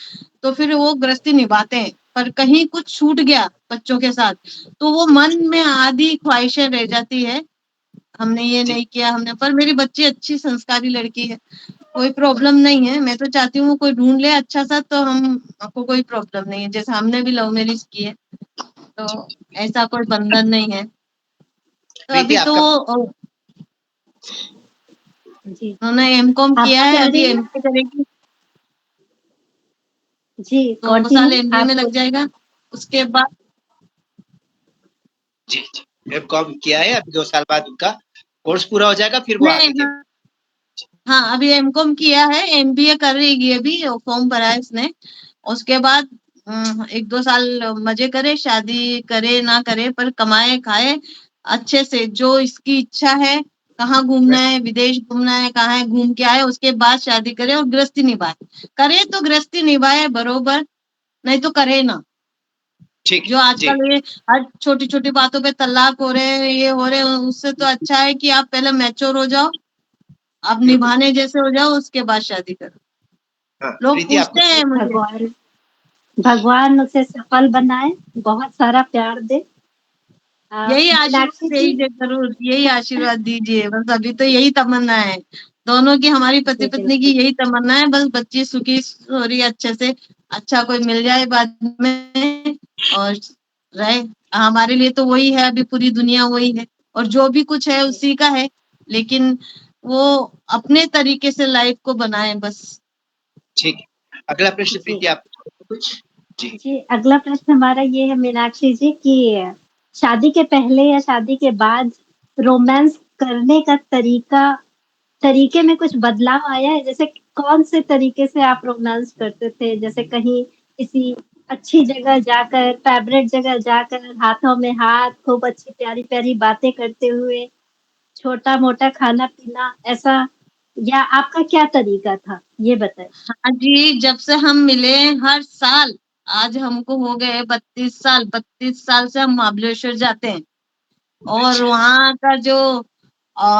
तो फिर वो गृहस्थी निभाते हैं, पर कहीं कुछ छूट गया बच्चों के साथ तो वो मन में आधी ख्वाहिशें रह जाती है, हमने ये जी, नहीं किया हमने। पर मेरी बच्ची अच्छी संस्कारी लड़की है, कोई प्रॉब्लम नहीं है। मैं तो चाहती हूँ वो कोई ढूंढ ले अच्छा सा, तो हम आपको कोई प्रॉब्लम नहीं है। जैसे हमने भी लव मैरिज की है, तो ऐसा कोई बंधन नहीं है। तो प्रीति अभी तो आपका जी, उन्होंने एमकॉम आप किया है, कह अभी रही हैं। एमबीए करेगी। जी, 2 साल कंटिन्यू एमबीए में आप। लग जाएगा, उसके बाद जी, जी। एमकॉम किया है, अभी 2 साल बाद उनका कोर्स पूरा हो जाएगा, फिर वो नहीं, आगे के हाँ, हाँ, अभी एमकॉम किया है, एमबीए कर रही है, अभी फॉर्म भरा है उसने। उसके बाद 1-2 साल मजे करे, शादी करे ना करे पर कमाए खाए अच्छे से, जो इसकी इच्छा है कहाँ घूमना है, विदेश घूमना है, कहाँ है, घूम के आए, उसके बाद शादी करे और गृहस्थी निभाए। करे तो गृहस्थी निभाए बरोबर, नहीं तो करे ना। ठीक जो है जी। आजकल ये हर छोटी छोटी बातों पे तलाक हो रहे हैं, ये हो रहे हैं, उससे तो अच्छा है कि आप पहले मैच्योर हो जाओ, आप बिल्कुल। निभाने जैसे हो जाओ, उसके बाद शादी करो। हाँ, लोग प्रीति आपको पूछते हैं मुझे। भगवान भगवान उसे सफल बनाए, बहुत सारा प्यार दे। यही मीनाक्षी आशीर्वाद, जी, यही जरूर यही आशीर्वाद दीजिए, बस अभी तो यही तमन्ना है दोनों की, हमारी पति जी पत्नी की बिल्कुल। यही तमन्ना है, बस बच्ची सुखी सोरी अच्छे से, अच्छा कोई मिल जाए बाद में और रहे। हमारे लिए तो वही है, अभी पूरी दुनिया वही है, और जो भी कुछ है उसी का है, लेकिन वो अपने तरीके से लाइफ को बनाए बस। ठीक है। अगला प्रश्न जी प्रीति आप कुछ। जी। जी, अगला प्रश्न हमारा ये है मीनाक्षी जी कि शादी के पहले या शादी के बाद रोमांस करने का तरीके में कुछ बदलाव आया है? जैसे कौन से तरीके से आप रोमांस करते थे? जैसे कहीं किसी अच्छी जगह जाकर, फेवरेट जगह जाकर, हाथों में हाथ, खूब अच्छी प्यारी-प्यारी बातें करते हुए, छोटा-मोटा खाना-पीना, ऐसा, या आपका क्या तरीका था? ये बताएँ। हाँ जी, जब से हम मिले हर साल, आज हमको हो गए 32 साल, 32 साल से हम महाबलेश्वर जाते हैं, और अच्छा। वहाँ का जो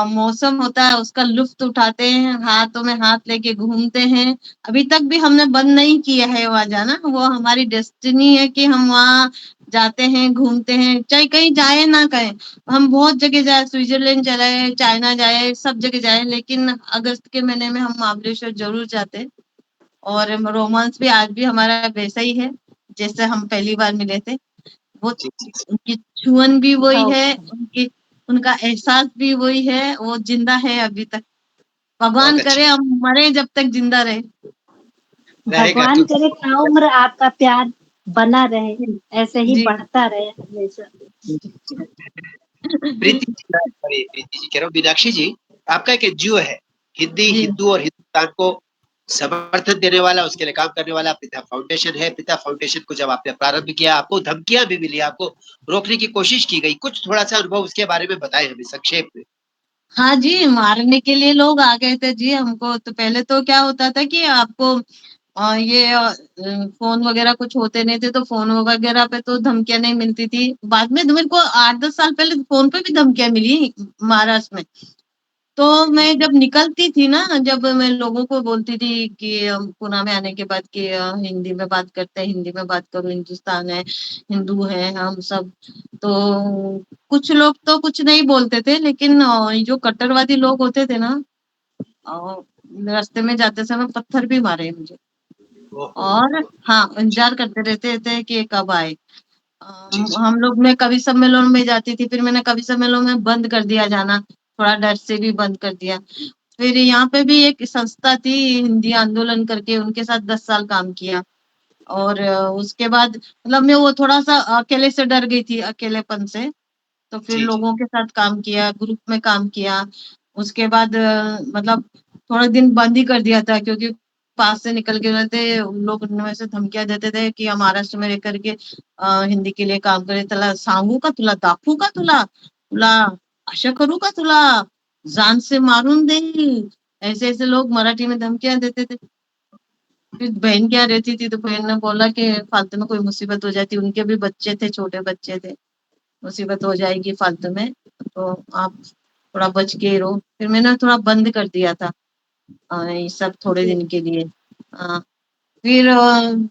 मौसम होता है उसका लुफ्त उठाते हैं, हाथों में हाथ लेके घूमते हैं। अभी तक भी हमने बंद नहीं किया है वहाँ जाना, वो हमारी डेस्टिनी है कि हम वहाँ जाते हैं, घूमते हैं, चाहे कहीं जाए ना कहें। हम बहुत जगह जाए, स्विट्जरलैंड चले, चाइना जाए, सब जगह जाए, लेकिन अगस्त के महीने में हम महाबलेश्वर जरूर जाते हैं। और रोमांस भी आज भी हमारा वैसा ही है जैसे हम पहली बार मिले थे। वो जी, जी, जी। उनकी छुअन भी वही है, ओके, उनकी उनका एहसास भी वही है, वो जिंदा है अभी तक। बहुत भगवान अच्छा। करे हम मरे जब तक जिंदा रहे। रहेगा भगवान क्योंकि करे ताउम्र आपका प्यार बना रहे, जी ऐसे ही जी बढ़ता रहे हमेशा। प्रीति जी, सॉरी प्रीति जी कह रहा हूँ, मीनाक्षी जी, आपका एक एनजीओ है, हिंदी, जी हिंदू और हिंदुस्तान को समर्थन देने वाला, उसके लिए काम करने वाला पिता फाउंडेशन है। पिता फाउंडेशन को जब आपने प्रारंभ किया, आपको धमकियां भी मिली, आपको रोकने की कोशिश की गई। कुछ थोड़ा-सा अनुभव उसके बारे में बताएँ हमें संक्षेप में। हाँ जी, मारने के लिए लोग आ गए थे जी हमको। तो पहले तो क्या होता था कि आपको फ़ोन वगैरह कुछ होते नहीं थे, तो फ़ोन वगैरह पे तो धमकियाँ नहीं मिलती थी। बाद में मेरे को 8-10 साल पहले फ़ोन पे भी धमकियाँ मिली महाराष्ट्र में। तो मैं जब निकलती थी ना, जब मैं लोगों को बोलती थी कि पुणे में आने के बाद कि हिंदी में बात करते हैं, हिंदी में बात करो, हिंदुस्तान है, हिंदू हैं हम सब। तो कुछ लोग तो कुछ नहीं बोलते थे, लेकिन जो कट्टरवादी लोग होते थे ना, अ, रास्ते में जाते समय पत्थर भी मारे मुझे। ओहो! और हाँ, इंतज़ार करते रहते थे कि कब आए। जी, जी। हम लोग, मैं कवि सम्मेलन में जाती थी, फिर मैंने कवि सम्मेलन में बंद कर दिया जाना, थोड़ा डर से भी बंद कर दिया। फिर यहाँ पे भी एक संस्था थी हिंदी आंदोलन करके, उनके साथ 10 साल काम किया। और उसके बाद मतलब मैं वो थोड़ा-सा अकेले से डर गई थी, अकेलेपन से। तो फिर जी, जी। लोगों के साथ काम किया, ग्रुप में काम किया। उसके बाद मतलब थोड़े दिन बंद ही कर दिया था, क्योंकि पास से निकल के रहते उन लोग उनमें से धमकियाँ देते थे कि महाराष्ट्र में रह कर के हिंदी के लिए काम करे, तुला सांगू का, तुला दाखवू का, तुला तुला असं करू का, तुला जान से मारून देईल। ऐसे-ऐसे लोग मराठी में धमकियाँ देते थे। फिर बहन के यहाँ रहती थी, तो बहन ने बोला कि फालतू में कोई मुसीबत हो जाती, उनके भी बच्चे थे, छोटे बच्चे थे। मुसीबत हो जाएगी फालतू में, तो आप थोड़ा बच के रहो। फिर मैंने थोड़ा बंद कर दिया था ये सब थोड़े जी, दिन के लिए। अ, फिर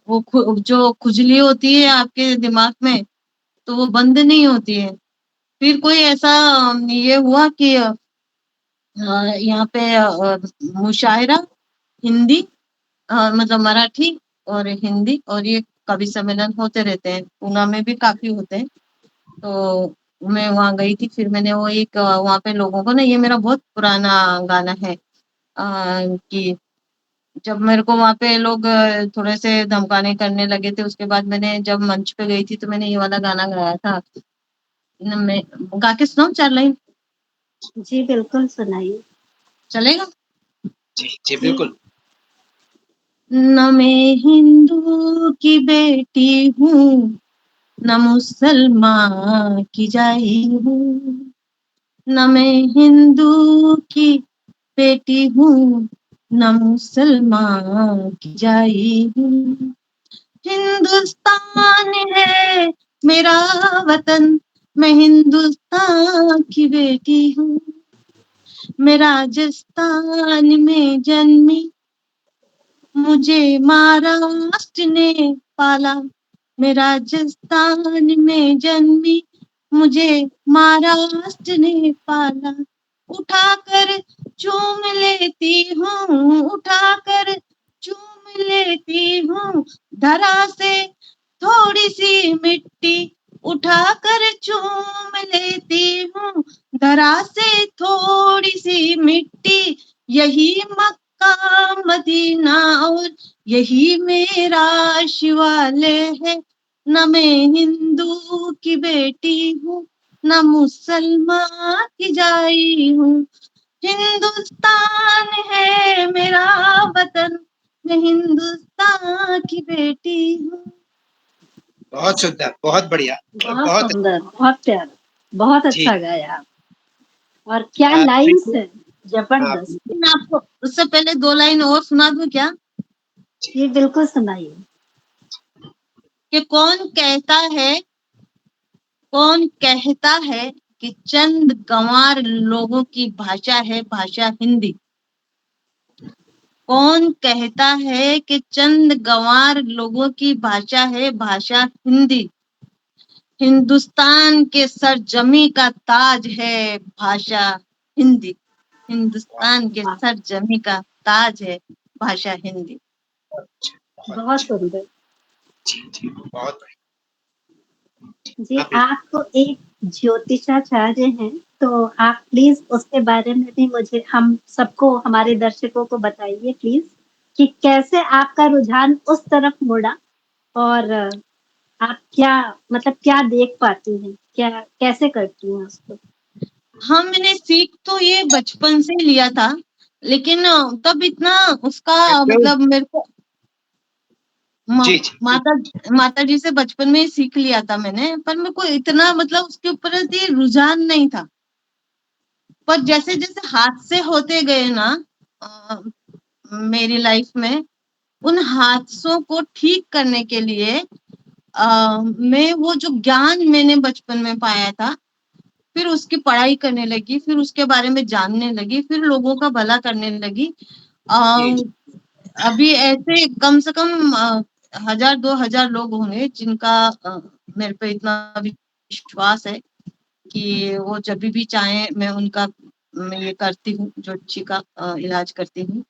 वो जो खुजली होती है आपके दिमाग में, तो वो बंद नहीं होती है। फिर कोई ऐसा ये हुआ कि यहाँ पे मुशायरा हिंदी, मतलब मराठी और हिंदी, और ये कवि सम्मेलन होते रहते हैं, पूना में भी काफ़ी होते हैं। तो मैं वहाँ गई थी, फिर मैंने वो एक वहाँ पे लोगों को ना, ये मेरा बहुत पुराना गाना है कि जब मेरे को वहाँ पे लोग थोड़े से धमकाने करने लगे थे, उसके बाद मैंने जब मंच पे गई थी तो मैंने ये वाला गाना गाया था। मैं गा के सुनाऊँ 4 लाइन? जी बिल्कुल सुनाइए। चलेगा? जी, जी, जी, बिल्कुल। न मैं हिंदू की बेटी हूँ, न मुसलमान की जाई हूँ, न मैं हिंदू की बेटी हूँ, न मुसलमान की जाई हूँ। हिंदुस्तान है मेरा वतन, मैं हिंदुस्तान की बेटी हूँ। मैं राजस्थान में जन्मी, मुझे महाराष्ट्र ने पाला। मैं राजस्थान में जन्मी, मुझे महाराष्ट्र ने पाला। उठाकर चूम लेती हूँ, उठाकर चूम लेती हूँ, धरा से थोड़ी सी मिट्टी। उठाकर चूम लेती हूँ, धरा से थोड़ी सी मिट्टी। यही मक्का मदीना और यही मेरा शिवालय है। न मैं हिंदू की बेटी हूँ, न मुसलमान की जाई हूँ। हिंदुस्तान है मेरा वतन, मैं हिंदुस्तान की बेटी हूँ। बहुत सुंदर, बहुत बढ़िया, बहुत बहुत सुंदर, बहुत प्यारा, बहुत जी। अच्छा गाया आप। और क्या आप लाइन्स बिल्कुल है, जबरदस्त। मैं आपको उससे पहले 2 लाइन और सुना दूं क्या? ये बिल्कुल सुनाइए। कि कौन कहता है कि चंद गंवार लोगों की भाषा है भाषा हिंदी। कौन कहता है कि चंद गंवार लोगों की भाषा है भाषा हिंदी। हिंदुस्तान के सरजमी का ताज है भाषा हिंदी। हिंदुस्तान के सरजमी का ताज है भाषा हिंदी। बहुत सुंदर। जी, जी, बहुत बढ़िया। जी, आप आप एक ज्योतिषाचार्य हैं, तो आप प्लीज उसके बारे में भी मुझे, हम सबको, हमारे दर्शकों को बताइए प्लीज, कि कैसे आपका रुझान उस तरफ मुड़ा और आप क्या, मतलब क्या देख पाती हैं, क्या कैसे करती हैं उसको? हाँ, मैंने सीख तो ये बचपन से लिया था, लेकिन तब इतना उसका बिल्कुल। मतलब मेरे को जी, जी, माता जी से बचपन में ही सीख लिया था मैंने, पर मेरे को इतना मतलब उसके ऊपर ऐसे रुझान नहीं था। पर जैसे जैसे हादसे होते गए ना अ, मेरी लाइफ में, उन हादसों को ठीक करने के लिए मैं वो जो ज्ञान मैंने बचपन में पाया था, फिर उसकी पढ़ाई करने लगी, फिर उसके बारे में जानने लगी, फिर लोगों का भला करने लगी। जी, अ, अभी ऐसे कम से कम 1000-2000 लोग होंगे जिनका मेरे पे इतना विश्वास है कि वो जब भी चाहे मैं ये करती हूँ, ज्योतिषी का इलाज करती हूँ।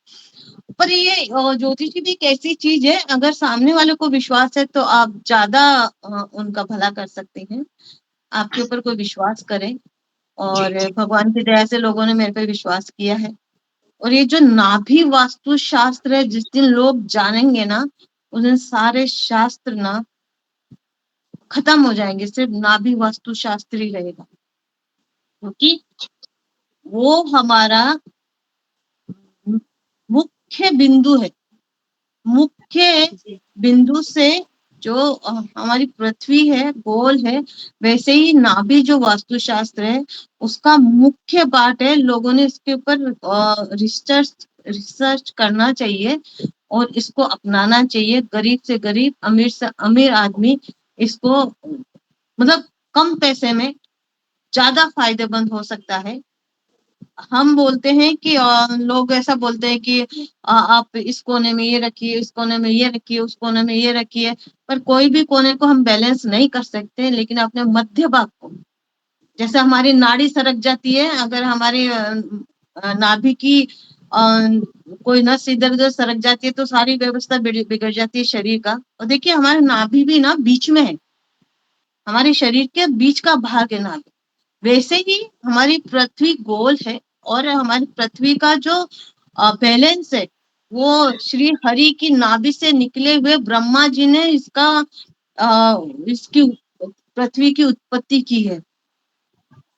पर ये ज्योतिषी भी एक ऐसी चीज है, अगर सामने वाले को विश्वास है तो आप ज्यादा उनका भला कर सकते हैं। आपके ऊपर कोई विश्वास करे, जी, और जी, भगवान की दया से लोगों ने मेरे पे विश्वास किया है। और ये जो नाभि वास्तु शास्त्र है, जिस दिन लोग जानेंगे ना, उस दिन सारे शास्त्र ना खत्म हो जाएंगे, सिर्फ नाभि वास्तु शास्त्र ही रहेगा, क्योंकि वो हमारा मुख्य बिंदु है। मुख्य जी, बिंदु से जो हमारी पृथ्वी है गोल है, वैसे ही नाभि जो वास्तुशास्त्र है उसका मुख्य पार्ट है। लोगों ने इसके ऊपर रिसर्च करना चाहिए और इसको अपनाना चाहिए। गरीब से गरीब, अमीर से अमीर आदमी इसको मतलब कम पैसे में ज्यादा फायदेमंद हो सकता है। हम बोलते हैं कि लोग ऐसा बोलते हैं कि आप इस कोने में ये रखिए, इस कोने में ये रखिए, उस कोने में ये रखिए, पर कोई भी कोने को हम बैलेंस नहीं कर सकते। लेकिन अपने मध्य भाग को, जैसे हमारी नाड़ी सरक जाती है, अगर हमारी नाभि की कोई नस इधर उधर सरक जाती है तो सारी व्यवस्था बिगड़ जाती है शरीर का। और देखिए हमारे नाभि भी ना बीच में है, हमारे शरीर के बीच का भाग है नाभि। वैसे ही हमारी पृथ्वी गोल है, और हमारी पृथ्वी का जो बैलेंस है वो श्री हरि की नाभि से निकले हुए ब्रह्मा जी ने इसकी पृथ्वी की उत्पत्ति की है।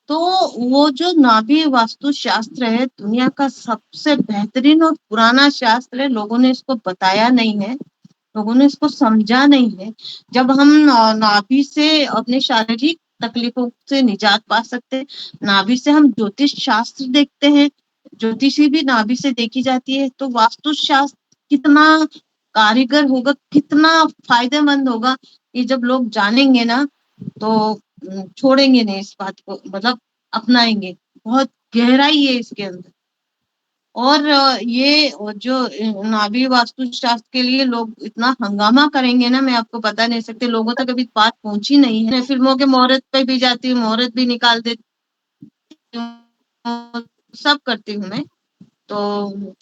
तो वो जो नाभि वास्तु शास्त्र है दुनिया का सबसे बेहतरीन और पुराना शास्त्र है। लोगों ने इसको बताया नहीं है, लोगों ने इसको समझा नहीं है। जब हम नाभि से अपने शारीरिक तकलीफों से निजात पा सकते हैं। नाभि से हम ज्योतिष शास्त्र देखते हैं, ज्योतिषी भी नाभि से देखी जाती है। तो वास्तु शास्त्र कितना कारीगर होगा, कितना फायदेमंद होगा, ये जब लोग जानेंगे ना तो छोड़ेंगे नहीं इस बात को, मतलब अपनाएंगे। बहुत गहराई है इसके अंदर। और ये जो नाभि वास्तु शास्त्र के लिए लोग इतना हंगामा करेंगे ना, मैं आपको बता नहीं सकती। लोगों तक अभी बात पहुंची नहीं है। मैं फिल्मों के मुहूर्त पे भी जाती हूँ, मुहूर्त भी निकाल देती हूँ, सब करती हूँ मैं। तो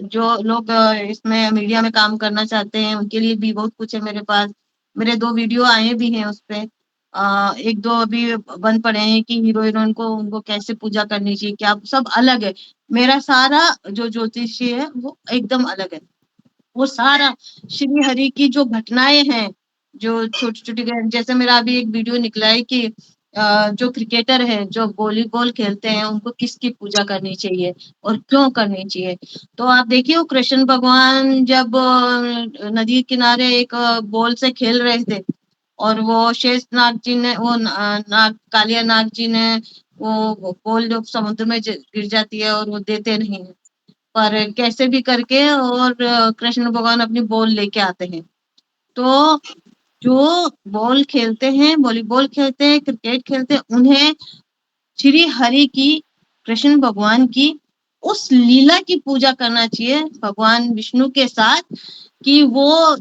जो लोग इसमें मीडिया में काम करना चाहते हैं उनके लिए भी बहुत कुछ है मेरे पास। मेरे 2 वीडियो आए भी हैं उसपे। 1-2 अभी बन पड़े हैं कि हीरो हीरोइन को उनको कैसे पूजा करनी चाहिए, क्या, सब अलग है। मेरा सारा जो ज्योतिषी है वो एकदम अलग है। वो सारा श्री हरि की जो घटनाएं हैं, जो छोटी-छोटी, जैसे मेरा अभी एक वीडियो निकला है कि जो क्रिकेटर है, जो वॉलीबॉल खेलते हैं, उनको किसकी पूजा करनी चाहिए और क्यों करनी चाहिए। तो आप देखिए, वो कृष्ण भगवान जब नदी किनारे एक बॉल से खेल रहे थे और वो शेष नाग जी ने, वो नाग, कालिया नाग जी ने वो बॉल जो समुद्र में गिर जाती है और वो देते नहीं है, पर कैसे भी करके और कृष्ण भगवान अपनी बॉल लेके आते हैं। तो जो बॉल खेलते हैं, वॉलीबॉल खेलते हैं, क्रिकेट खेलते हैं, उन्हें श्री हरि की, कृष्ण भगवान की उस लीला की पूजा करना चाहिए भगवान विष्णु के साथ, कि वो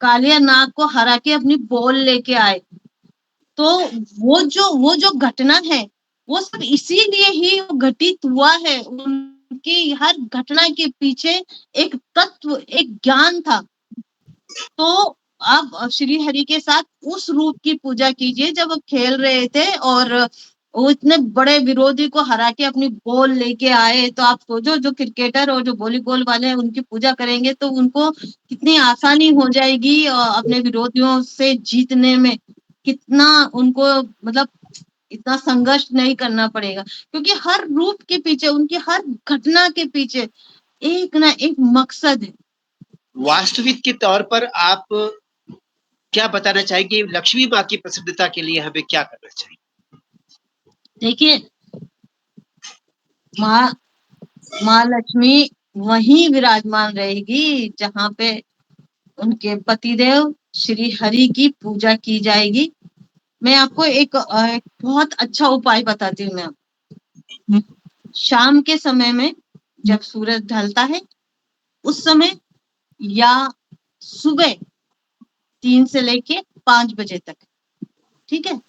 कालिया नाग को हरा के अपनी बॉल लेके आए। तो वो जो घटना है वो सब इसीलिए ही घटित हुआ है। उनकी हर घटना के पीछे एक तत्व, एक ज्ञान था। तो आप श्री हरि के साथ उस रूप की पूजा कीजिए जब वो खेल रहे थे और वो इतने बड़े विरोधी को हरा के अपनी बॉल लेके आए। तो आप सोचो, जो क्रिकेटर और जो वॉलीबॉल वाले हैं उनकी पूजा करेंगे तो उनको कितनी आसानी हो जाएगी अपने विरोधियों से जीतने में। कितना उनको, मतलब इतना संघर्ष नहीं करना पड़ेगा, क्योंकि हर रूप के पीछे, उनकी हर घटना के पीछे एक ना एक मकसद है। वास्तविक के तौर पर आप क्या बताना चाहेंगे, लक्ष्मी माँ की प्रसन्नता के लिए हमें क्या करना चाहिए? देखिए, माँ लक्ष्मी वहीं विराजमान रहेगी जहाँ पे उनके पतिदेव श्री हरि की पूजा की जाएगी। मैं आपको एक बहुत अच्छा उपाय बताती हूँ। मैं शाम के समय में जब सूरज ढलता है उस समय, या सुबह 3 से लेके 5 बजे तक, ठीक है,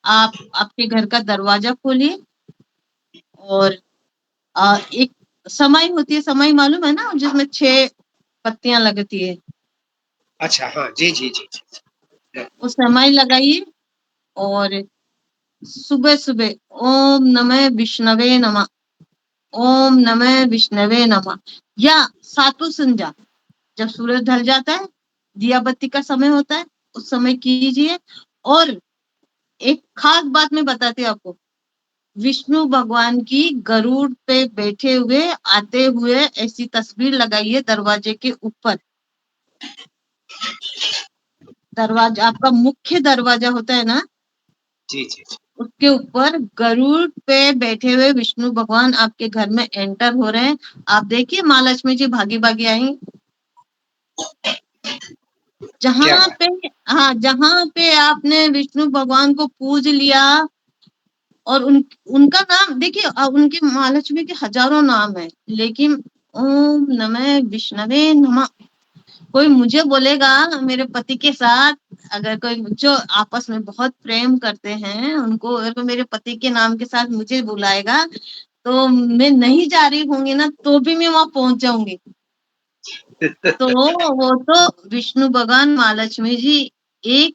आप आपके घर का दरवाजा खोलिए और एक समय होती है, समय मालूम है ना, जिसमें 6 पत्तियां लगती है। अच्छा, हाँ, जी, जी, जी, जी। वो समय लगाइए और सुबह-सुबह ओम नमः विष्णवे नमः, ओम नमः विष्णवे नमः, या सातों संध्या जब सूरज ढल जाता है, दिया बत्ती का समय होता है, उस समय कीजिए। और एक खास बात मैं बताती हूँ आपको, विष्णु भगवान की गरुड़ पे बैठे हुए आते हुए ऐसी तस्वीर लगाइए दरवाजे के ऊपर। दरवाजा, आपका मुख्य दरवाजा होता है ना, जी, जी, जी। उसके ऊपर गरुड़ पे बैठे हुए विष्णु भगवान आपके घर में एंटर हो रहे हैं। आप देखिए, माँ लक्ष्मी जी भागी भागी आई। क्या जहाँ बात! पे, हाँ, जहाँ पे आपने विष्णु भगवान को पूज लिया और उनका नाम देखिए, उनकी महालक्ष्मी के हजारों नाम है, लेकिन ओम नमः विष्णवे नमः, कोई मुझे बोलेगा मेरे पति के साथ, अगर कोई जो आपस में बहुत प्रेम करते हैं उनको, अगर कोई मेरे पति के नाम के साथ मुझे बुलाएगा तो मैं नहीं जा रही होंगी ना, तो भी मैं वहां पहुंच जाऊंगी। तो वो तो विष्णु भगवान, महालक्ष्मी जी एक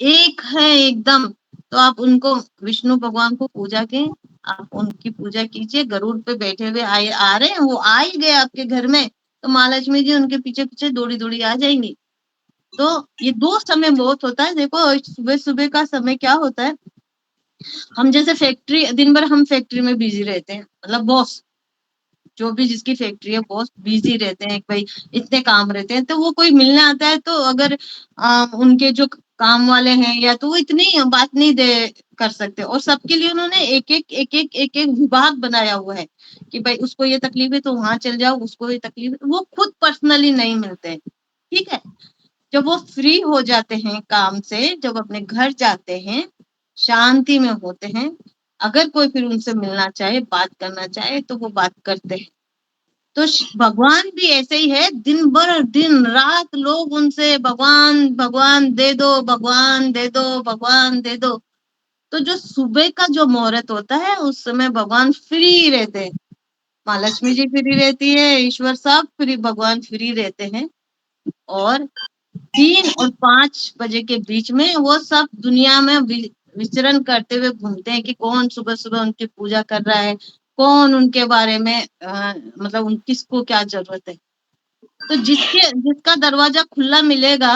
एक है एकदम। तो आप उनको, विष्णु भगवान को पूजा के, आप उनकी पूजा कीजिए। गरुड़ पे बैठे हुए आ रहे हैं, वो आ ही गए आपके घर में, तो महालक्ष्मी जी उनके पीछे पीछे दौड़ी दौड़ी आ जाएंगी। तो ये 2 समय बहुत होता है। देखो, सुबह सुबह का समय क्या होता है, हम जैसे फैक्ट्री, दिन भर हम फैक्ट्री में बिजी रहते हैं, मतलब बॉस, जो भी जिसकी फैक्ट्री है, बॉस बिजी रहते हैं, भाई इतने काम रहते हैं। तो वो कोई मिलने आता है तो अगर उनके जो काम वाले हैं या तो वो इतनी बात नहीं दे कर सकते, और सबके लिए उन्होंने एक एक विभाग बनाया हुआ है कि भाई उसको ये तकलीफ है तो वहां चल जाओ, उसको ये तकलीफ है, वो खुद पर्सनली नहीं मिलते हैं। ठीक है, जब वो फ्री हो जाते हैं काम से, जब अपने घर जाते हैं, शांति में होते हैं, अगर कोई फिर उनसे मिलना चाहे, बात करना चाहे, तो वो बात करते हैं। तो भगवान भी ऐसे ही है, दिन भर दिन रात लोग उनसे भगवान भगवान दे दो, भगवान दे दो, भगवान दे दो। तो जो सुबह का जो मुहूर्त होता है उस समय भगवान फ्री रहते हैं, माँ लक्ष्मी जी फ्री रहती है, ईश्वर सब फ्री, भगवान फ्री रहते हैं। और 3 और 5 बजे के बीच में वो सब दुनिया में विचरण करते हुए घूमते हैं कि कौन सुबह सुबह उनकी पूजा कर रहा है, कौन उनके बारे में मतलब किसको क्या जरूरत है। तो जिसका दरवाजा खुला मिलेगा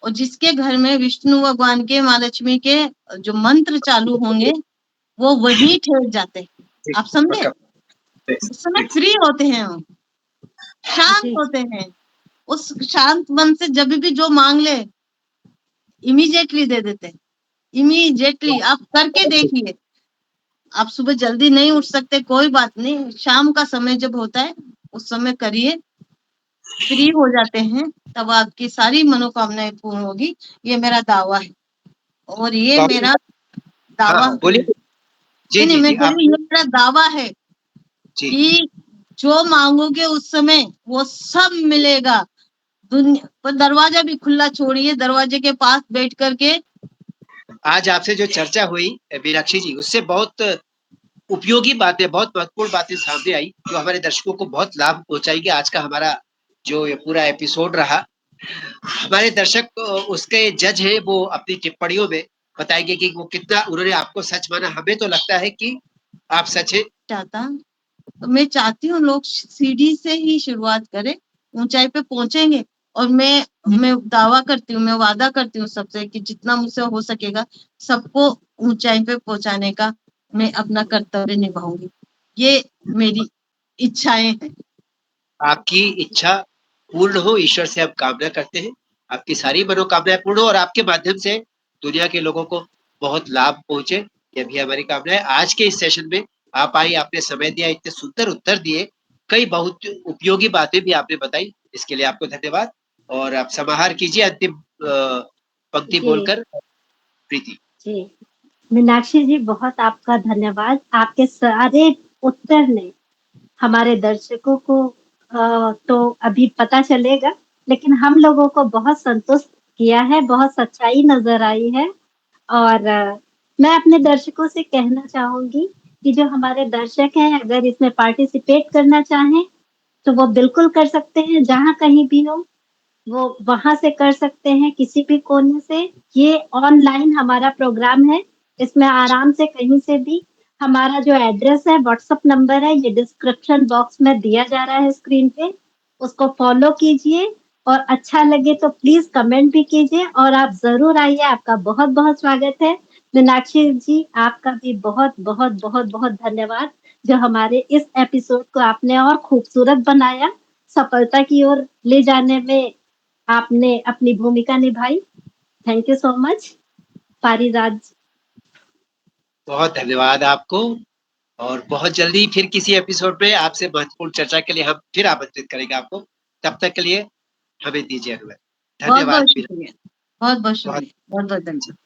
और जिसके घर में विष्णु भगवान के, माँ लक्ष्मी के जो मंत्र चालू होंगे, वो वहीं ठहर जाते हैं। आप समझे? उस समय फ्री होते हैं, हम शांत होते हैं। उस शांत मन से जब भी जो मांग ले इमीडिएटली दे देते हैं, इमीडिएटली। आप करके देखिए। आप सुबह जल्दी नहीं उठ सकते, कोई बात नहीं, शाम का समय जब होता है उस समय करिए, फ्री हो जाते हैं, तब आपकी सारी मनोकामनाएं पूर्ण होगी। ये मेरा दावा है, और ये मेरा दावा हाँ, बोलिए। जी नहीं, जी मैं जी, कह आप रही हूँ, ये मेरा दावा है जी। कि जो मांगोगे उस समय वो सब मिलेगा। दुनिया पर दरवाजा भी खुला छोड़िए, दरवाजे के पास बैठ करके। आज आपसे जो चर्चा हुई मीनाक्षी जी, उससे बहुत उपयोगी बातें, बहुत महत्वपूर्ण बातें सामने आई, जो हमारे दर्शकों को बहुत लाभ पहुंचाएगी। आज का हमारा जो ये पूरा एपिसोड रहा, हमारे दर्शक उसके जज है, वो अपनी टिप्पणियों में बताएंगे कि वो कितना उन्होंने आपको सच माना। हमें तो लगता है कि आप सच है। चाहता तो मैं चाहती हूँ लोग सीढ़ी से ही शुरुआत करें, ऊंचाई पे पहुंचेंगे। और मैं दावा करती हूँ, मैं वादा करती हूँ सबसे कि जितना मुझसे हो सकेगा सबको ऊंचाई पे पहुंचाने का मैं अपना कर्तव्य निभाऊंगी। ये मेरी इच्छाएं हैं। आपकी इच्छा पूर्ण हो, ईश्वर से हम कामना करते हैं आपकी सारी मनोकामनाएं पूर्ण हो और आपके माध्यम से दुनिया के लोगों को बहुत लाभ पहुंचे। ये भी हमारी कामना है। आज के इस सेशन में आप आई, आपने समय दिया, इतने सुंदर उत्तर दिए, कई बहुत उपयोगी बातें भी आपने बताई, इसके लिए आपको धन्यवाद। और आप समाहार कीजिए अंतिम पंक्ति जी बोलकर, प्रीति। जी, मीनाक्षी जी बहुत आपका धन्यवाद। आपके सारे उत्तर ने हमारे दर्शकों को तो अभी पता चलेगा, लेकिन हम लोगों को बहुत संतुष्ट किया है, बहुत सच्चाई नजर आई है। और मैं अपने दर्शकों से कहना चाहूंगी कि जो हमारे दर्शक हैं, अगर इसमें पार्टिसिपेट करना चाहें तो वो बिल्कुल कर सकते हैं, जहां कहीं भी हो वो वहां से कर सकते हैं, किसी भी कोने से। ये ऑनलाइन हमारा प्रोग्राम है, इसमें आराम से कहीं से भी। हमारा जो एड्रेस है, व्हाट्सएप नंबर है, ये डिस्क्रिप्शन बॉक्स में दिया जा रहा है स्क्रीन पे, उसको फॉलो कीजिए। और अच्छा लगे तो प्लीज कमेंट भी कीजिए, और आप जरूर आइए, आपका बहुत बहुत स्वागत है। मीनाक्षी जी, आपका भी बहुत बहुत बहुत बहुत धन्यवाद, जो हमारे इस एपिसोड को आपने और खूबसूरत बनाया, सफलता की ओर ले जाने में आपने अपनी भूमिका निभाई। Thank you so much Pariraj. बहुत धन्यवाद आपको, और बहुत जल्दी फिर किसी एपिसोड में आपसे महत्वपूर्ण चर्चा के लिए हम फिर आमंत्रित करेंगे आपको। तब तक के लिए हमें दीजिए अनुमति। बहुत धन्यवाद। बहुत शुक्रिया, बहुत बहुत बहुत शुक्रिया, बहुत बहुत धन्यवाद।